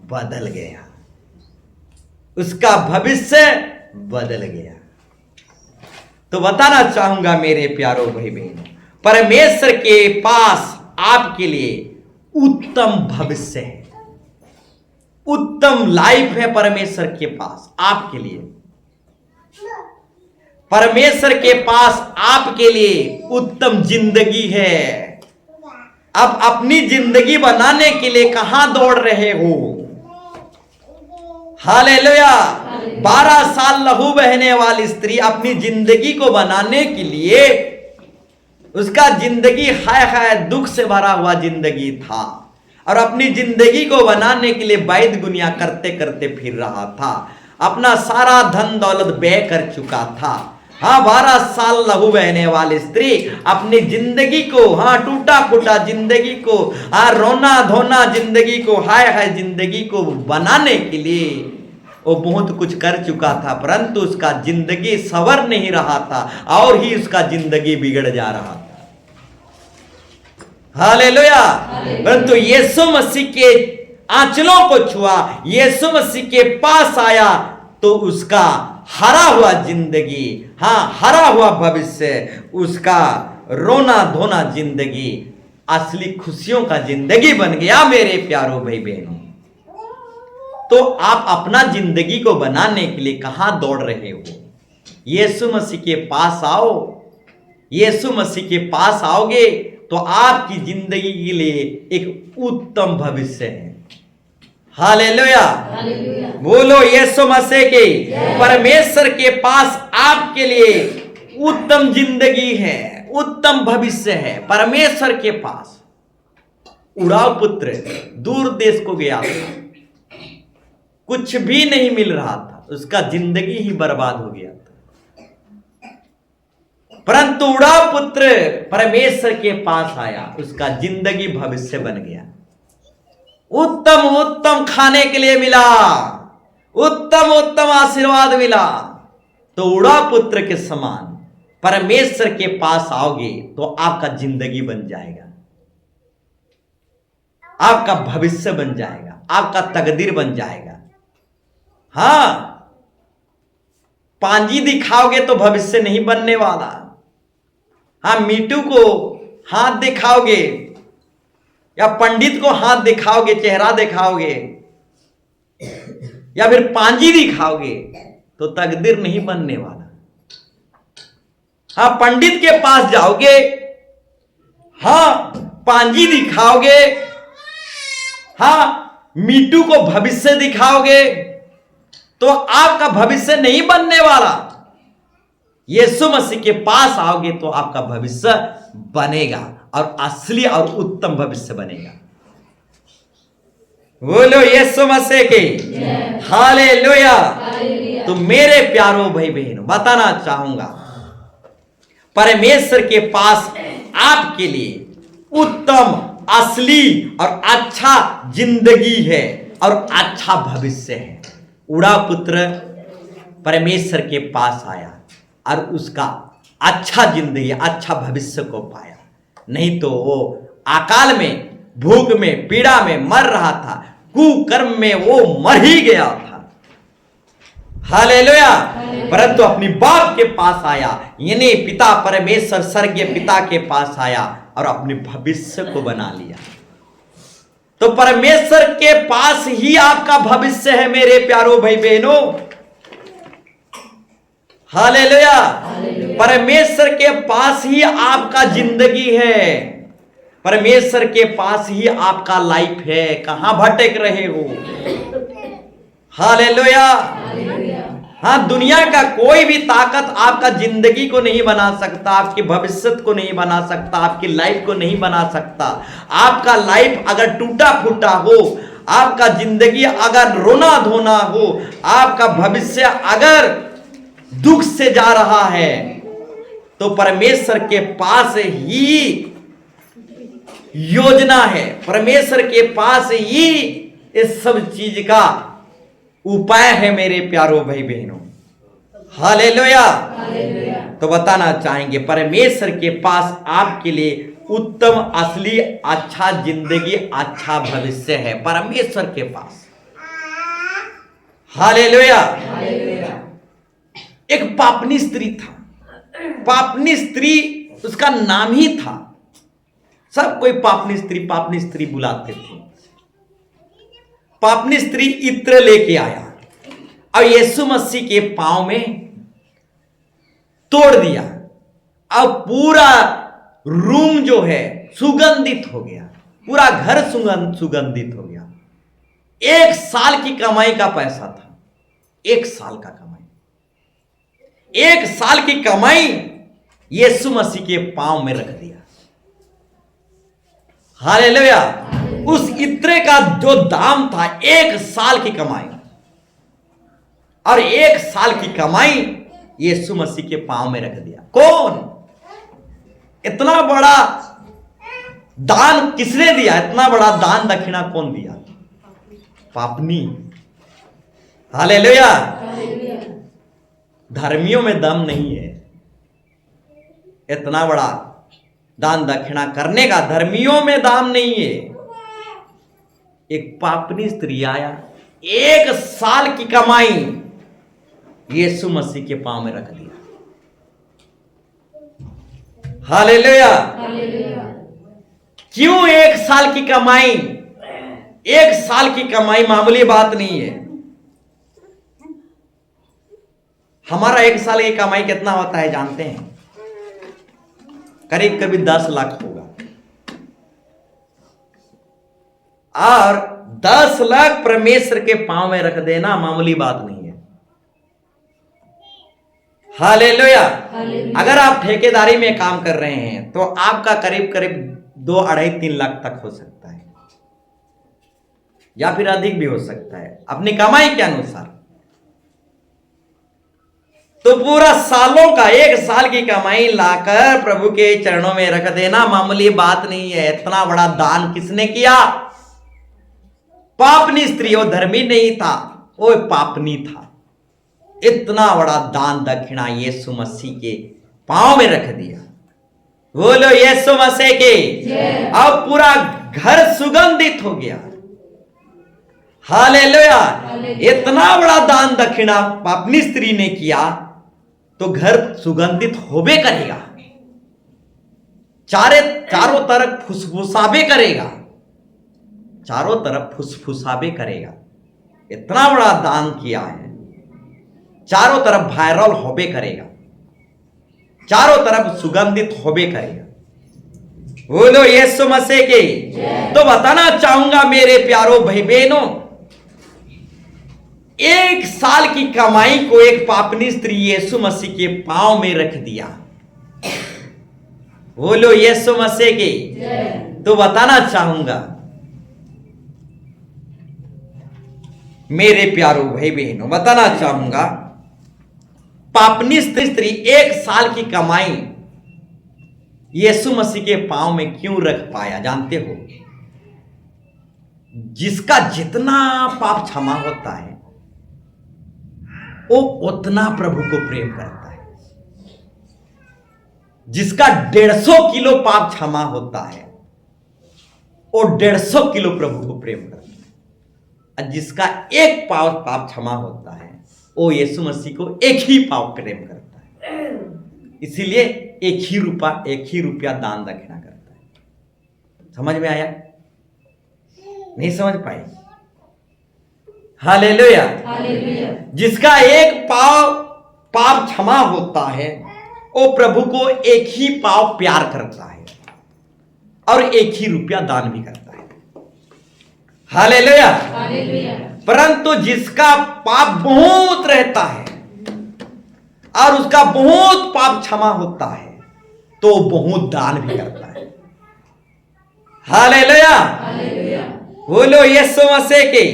बदल गया, उसका भविष्य बदल गया। तो बताना चाहूंगा मेरे प्यारो भाई बहनों, परमेश्वर के पास आपके लिए उत्तम भविष्य है, उत्तम लाइफ है। परमेश्वर के पास आपके लिए, परमेश्वर के पास आपके लिए उत्तम जिंदगी है। अब अपनी जिंदगी बनाने के लिए कहां दौड़ रहे हो? हालेलुया। 12 साल लहू बहने वाली स्त्री अपनी जिंदगी को बनाने के लिए, उसका जिंदगी हाय हाय दुख से भरा हुआ जिंदगी था, और अपनी जिंदगी को बनाने के लिए वाइद गुनिया करते करते फिर रहा था, अपना सारा धन दौलत व्यय कर चुका था। हाँ, 12 साल लहू बहने वाली स्त्री अपनी जिंदगी को, हाँ, टूटा फूटा जिंदगी को, हाँ, रोना धोना जिंदगी को, हाय हाय जिंदगी को बनाने के लिए वो बहुत कुछ कर चुका था, परंतु उसका जिंदगी संवर नहीं रहा था, और ही उसका जिंदगी बिगड़ जा रहा था। हालेलुया। परंतु यीशु मसीह के आंचलों को छुआ, यीशु मसीह के पास आया तो उसका हरा हुआ जिंदगी, हाँ, हरा हुआ भविष्य, उसका रोना धोना जिंदगी असली खुशियों का जिंदगी बन गया। मेरे प्यारो भाई बहनों, तो आप अपना जिंदगी को बनाने के लिए कहां दौड़ रहे हो? यीशु मसीह के पास आओ। यीशु मसीह के पास आओगे तो आपकी जिंदगी के लिए एक उत्तम भविष्य है। हालेलुया। बोलो यीशु मसीह के। परमेश्वर के पास आपके लिए उत्तम जिंदगी है, उत्तम भविष्य है। परमेश्वर के पास उड़ाव पुत्र दूर देश को गया था, कुछ भी नहीं मिल रहा था, उसका जिंदगी ही बर्बाद हो गया था। परंतु उड़ाव पुत्र परमेश्वर के पास आया, उसका जिंदगी भविष्य बन गया। उत्तम उत्तम खाने के लिए मिला, उत्तम उत्तम आशीर्वाद मिला, तो उड़ा पुत्र के समान परमेश्वर के पास आओगे तो आपका जिंदगी बन जाएगा, आपका भविष्य बन जाएगा, आपका तकदीर बन जाएगा। हां, पांजी दिखाओगे तो भविष्य नहीं बनने वाला। हाँ, मीटू को हाथ दिखाओगे या पंडित को हाथ दिखाओगे, चेहरा दिखाओगे या फिर पांजी दिखाओगे तो तकदीर नहीं बनने वाला। हाँ, पंडित के पास जाओगे, हाँ पांजी दिखाओगे, हाँ मीटू को भविष्य दिखाओगे तो आपका भविष्य नहीं बनने वाला। यीशु मसीह के पास आओगे तो आपका भविष्य बनेगा और असली और उत्तम भविष्य बनेगा। बोलो यीशु मसीह के हालेलुया। तो मेरे प्यारों भाई बहनों, बताना चाहूंगा, परमेश्वर के पास आपके लिए उत्तम, असली और अच्छा जिंदगी है और अच्छा भविष्य है। उड़ा पुत्र परमेश्वर के पास आया और उसका अच्छा जिंदगी, अच्छा भविष्य को पाया। नहीं तो वो अकाल में, भूख में, पीड़ा में मर रहा था, कुकर्म में वो मर ही गया था। हालेलुया। परंतु अपनी बाप के पास आया, यानी पिता परमेश्वर स्वर्गीय पिता के पास आया और अपने भविष्य को बना लिया। तो परमेश्वर के पास ही आपका भविष्य है मेरे प्यारो भाई बहनों। हालेलुया। परमेश्वर के पास ही आपका जिंदगी है, परमेश्वर के पास ही आपका लाइफ है। कहां भटक रहे हो? हालेलुया। हाँ, दुनिया का कोई भी ताकत आपका जिंदगी को नहीं बना सकता, आपके भविष्य को नहीं बना सकता, आपकी लाइफ को नहीं बना सकता। आपका लाइफ अगर टूटा फूटा हो, आपका जिंदगी अगर रोना धोना हो, आपका भविष्य अगर दुख से जा रहा है, तो परमेश्वर के पास ही योजना है, परमेश्वर के पास ही इस सब चीज का उपाय है मेरे प्यारो भाई बहनों। हालेलुया। तो बताना चाहेंगे, परमेश्वर के पास आपके लिए उत्तम, असली, अच्छा जिंदगी, अच्छा भविष्य है परमेश्वर के पास। हालेलुया। एक पापनी स्त्री था, पापनी स्त्री उसका नाम ही था। सब कोई पापनी स्त्री बुलाते थे। पापनी स्त्री इत्र लेके आया और यीशु मसीह के पांव में तोड़ दिया और पूरा रूम जो है सुगंधित हो गया, पूरा घर सुगंधित हो गया। 1 साल की कमाई का पैसा था, 1 साल का कमाई, 1 साल की कमाई यीशु मसीह के पांव में रख दिया। हालेलुया। उस इत्र का जो दाम था 1 साल की कमाई, और 1 साल की कमाई यीशु मसीह के पांव में रख दिया। कौन? इतना बड़ा दान किसने दिया? इतना बड़ा दान दक्षिणा कौन दिया? पापनी। हालेलुया। धर्मियों में दम नहीं है इतना बड़ा दान दक्षिणा करने का, धर्मियों में दाम नहीं है। एक पापनी स्त्री आया, 1 साल की कमाई यीशु मसीह के पांव में रख दिया। हालेलुया। क्यों 1 साल की कमाई? 1 साल की कमाई मामूली बात नहीं है। हमारा 1 साल की कमाई कितना होता है जानते हैं? करीब करीब 10 लाख होगा, और 10 लाख परमेश्वर के पांव में रख देना मामूली बात नहीं है। हालेलुया। अगर आप ठेकेदारी में काम कर रहे हैं तो आपका करीब करीब 2, 2.5, 3 लाख तक हो सकता है, या फिर अधिक भी हो सकता है अपनी कमाई के अनुसार। तो पूरा सालों का 1 साल की कमाई लाकर प्रभु के चरणों में रख देना मामूली बात नहीं है। इतना बड़ा दान किसने किया? पापनी स्त्री, वो धर्मी नहीं था, वो पापनी था। इतना बड़ा दान दक्षिणा यीशु मसीह के पांव में रख दिया। बोलो यीशु मसीह के। अब पूरा घर सुगंधित हो गया। हालेलुया। इतना बड़ा दान दक्षिणा पापनी स्त्री ने किया तो घर सुगंधित होबे करेगा, चारों तरफ फुसफुसाबे करेगा, चारों तरफ फुसफुसाबे करेगा। इतना बड़ा दान किया है, चारों तरफ वायरल होबे करेगा, चारों तरफ सुगंधित होबे करेगा। बोलो यीशु मसीह के। तो बताना चाहूंगा मेरे प्यारो भाई बहनों, 1 साल की कमाई को एक पापनी स्त्री यीशु मसीह के पांव में रख दिया। बोलो यीशु मसीह के। तो बताना चाहूंगा मेरे प्यारो भाई बहनों, बताना चाहूंगा पापनी स्त्री 1 साल की कमाई यीशु मसीह के पांव में क्यों रख पाया जानते हो? जिसका जितना पाप क्षमा होता है वो उतना प्रभु को प्रेम करता है। जिसका 150 किलो पाप क्षमा होता है वो 150 किलो प्रभु को प्रेम करता है। और जिसका 1 पाप क्षमा होता है वो यीशु मसीह को 1 ही पाप प्रेम करता है। इसीलिए 1 ही रुपया दान दक्षिणा करता है। समझ में आया? नहीं समझ पाए? हालेलुया। जिसका 1 पाप क्षमा होता है वो प्रभु को 1 ही पाव प्यार करता है और 1 ही रुपया दान भी करता है। हालेलुया। परंतु जिसका पाप बहुत रहता है और उसका बहुत पाप क्षमा होता है तो बहुत दान भी करता है। हालेलुया। बोलो यीशु मसीह के।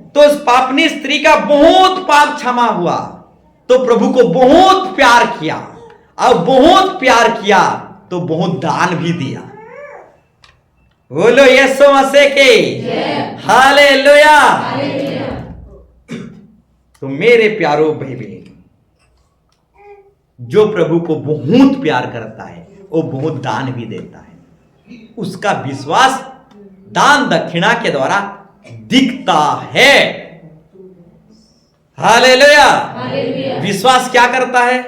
तो उस पापनी स्त्री का बहुत पाप क्षमा हुआ तो प्रभु को बहुत प्यार किया और बहुत प्यार किया तो बहुत दान भी दिया। बोलो यीशु मसीह के। हालेलुया। तो मेरे प्यारो भाई बहन, जो प्रभु को बहुत प्यार करता है वो बहुत दान भी देता है। उसका विश्वास दान दक्षिणा के द्वारा दिखता है। हालेलुया। विश्वास क्या करता है?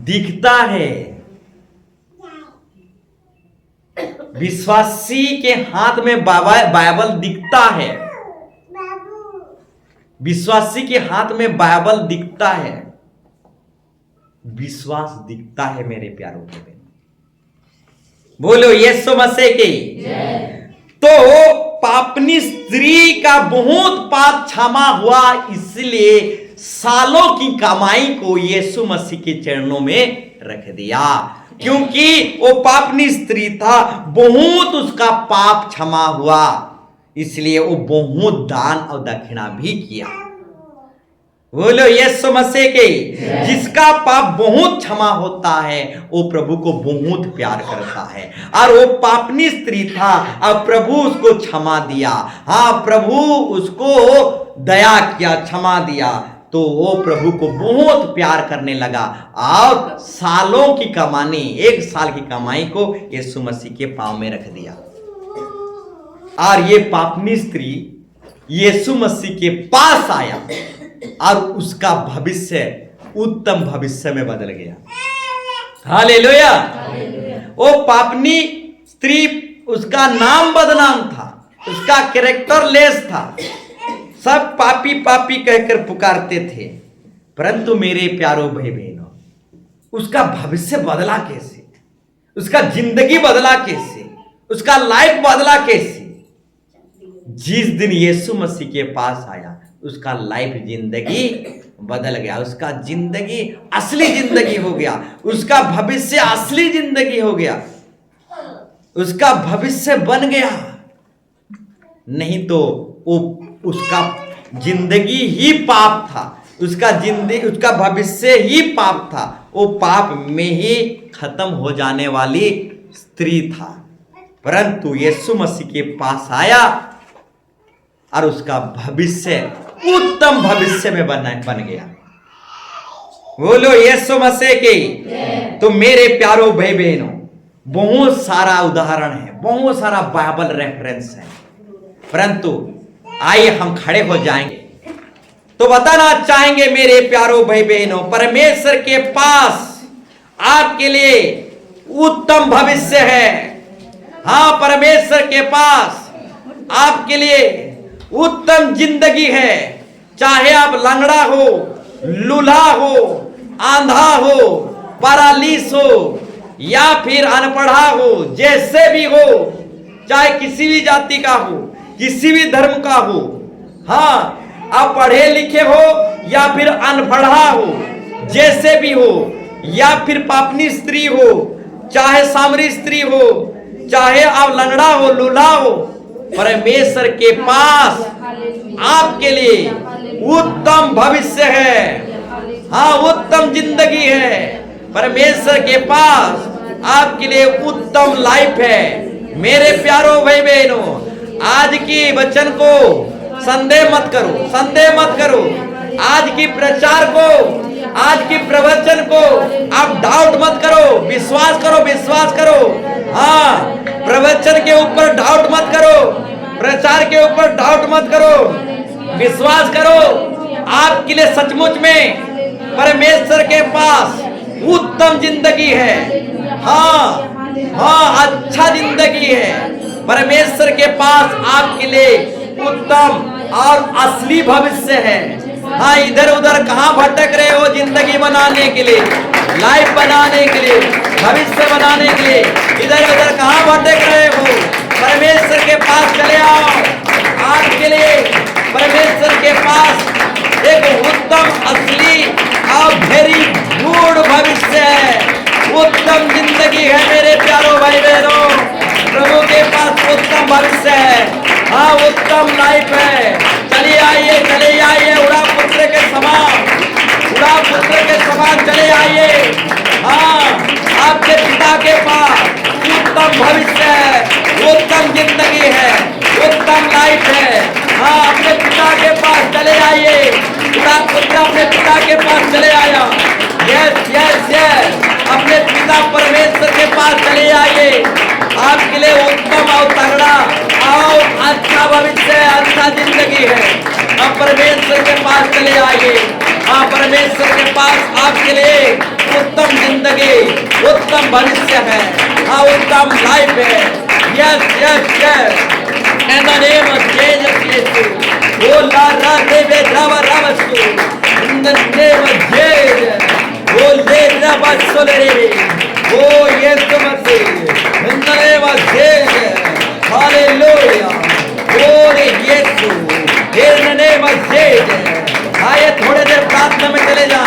दिखता है। विश्वासी के हाथ में बाइबल दिखता है। विश्वासी के हाथ में बाइबल दिखता है। विश्वास दिखता है मेरे प्यारों के बहन। बोलो यीशु मसीह के। तो पापनी स्त्री का बहुत पाप क्षमा हुआ, इसलिए सालों की कमाई को यीशु मसीह के चरणों में रख दिया। क्योंकि वो पापनी स्त्री था, बहुत उसका पाप क्षमा हुआ, इसलिए वो बहुत दान और दक्षिणा भी किया। बोलो यीशु मसीह के। जिसका पाप बहुत क्षमा होता है वो प्रभु को बहुत प्यार करता है। और वो पापनी स्त्री था, अब प्रभु उसको क्षमा दिया। हाँ, प्रभु उसको दया किया, क्षमा दिया, तो वो प्रभु को बहुत प्यार करने लगा और सालों की कमानी, 1 साल की कमाई को यीशु मसीह के पांव में रख दिया। और ये पापनी स्त्री यीशु मसीह के पास आया और उसका भविष्य उत्तम भविष्य में बदल गया। हालेलुया। वो पापनी स्त्री, उसका नाम बदनाम था, उसका कैरेक्टर लेस था, सब पापी पापी कहकर पुकारते थे। परंतु मेरे प्यारो भाई बहनों, उसका भविष्य बदला कैसे? उसका जिंदगी बदला कैसे? उसका लाइफ बदला कैसे? जिस दिन यीशु मसीह के पास आया उसका लाइफ, जिंदगी बदल गया। उसका जिंदगी असली जिंदगी हो गया। उसका भविष्य असली जिंदगी हो गया। उसका भविष्य बन गया। नहीं तो वो उसका जिंदगी ही पाप था। उसका भविष्य ही पाप था। वो पाप में ही खत्म हो जाने वाली स्त्री था। परंतु यीशु मसीह के पास आया और उसका भविष्य उत्तम भविष्य में बन गया। बोलो यीशु मसीह की। तो मेरे प्यारो भाई बहनों, बहुत सारा उदाहरण है, बहुत सारा बाइबल रेफरेंस है, परंतु आइए हम खड़े हो जाएंगे तो बताना चाहेंगे मेरे प्यारो भाई बहनों, परमेश्वर के पास आपके लिए उत्तम भविष्य है। हाँ, परमेश्वर के पास आपके लिए उत्तम जिंदगी है। चाहे आप लंगड़ा हो, लूल्हा हो, आंधा हो, पैरालिस हो या फिर अनपढ़ा हो, जैसे भी हो, चाहे किसी भी जाति का हो, किसी भी धर्म का हो, हाँ, आप पढ़े लिखे हो या फिर अनपढ़ा हो, जैसे भी हो, या फिर पापनी स्त्री हो, चाहे सामरी स्त्री हो, चाहे आप लंगड़ा हो, लूल्हा हो, परमेश्वर के पास आपके लिए उत्तम भविष्य है। हाँ, उत्तम जिंदगी है। परमेश्वर के पास आपके लिए उत्तम लाइफ है। मेरे प्यारो भाई बहनों, आज की वचन को संदेह मत करो, संदेह मत करो। आज की प्रचार को, आज की प्रवचन को आप डाउट मत करो, विश्वास करो, विश्वास करो। हाँ, प्रवचन के ऊपर डाउट मत करो, प्रचार के ऊपर डाउट मत करो, विश्वास करो। आपके लिए सचमुच में परमेश्वर के पास उत्तम जिंदगी है। हाँ हाँ, अच्छा जिंदगी है। परमेश्वर के पास आपके लिए उत्तम और असली भविष्य है। हाँ, इधर उधर कहाँ भटक रहे हो जिंदगी बनाने के लिए, लाइफ बनाने के लिए, भविष्य बनाने के लिए, इधर उधर कहाँ भटक रहे हो? परमेश्वर के पास चले आओ। आपके लिए परमेश्वर के पास एक उत्तम, असली और वेरी गुड भविष्य है। उत्तम जिंदगी है मेरे प्यारो भाई बहनों, प्रभु के पास उत्तम भविष्य है। हाँ, उत्तम लाइफ है। चलिए आइए, चले आइए, उड़ा पुत्र के समान, उड़ा पुत्र के समान चले आइए। हाँ, आपके पिता के पास उत्तम भविष्य है, उत्तम जिंदगी है, उत्तम लाइफ है। हाँ, अपने पिता के पास चले आइए। उड़ा पुत्र अपने पिता के पास चले आया। यस यस यस, अपने पिता परमेश्वर के पास चले आइए। आपके लिए उत्तम और तगड़ा और अच्छा भविष्य है, अच्छा जिंदगी है। आप परमेश्वर के पास चले आइए। हाँ, परमेश्वर के पास आपके लिए उत्तम जिंदगी, उत्तम भविष्य है। हाँ, उत्तम लाइफ है। Yes yes yes, in the name of Jesus Christ. Oh Lord, Rebe Rava Ravasu. In the name of Jesus. Oh Le Rava Solere. Oh yes, Masihi. In the name of Jesus. Hallelujah. Oh yes. In the name of Jesus. आइए थोड़े देर प्रार्थना में चले जाए।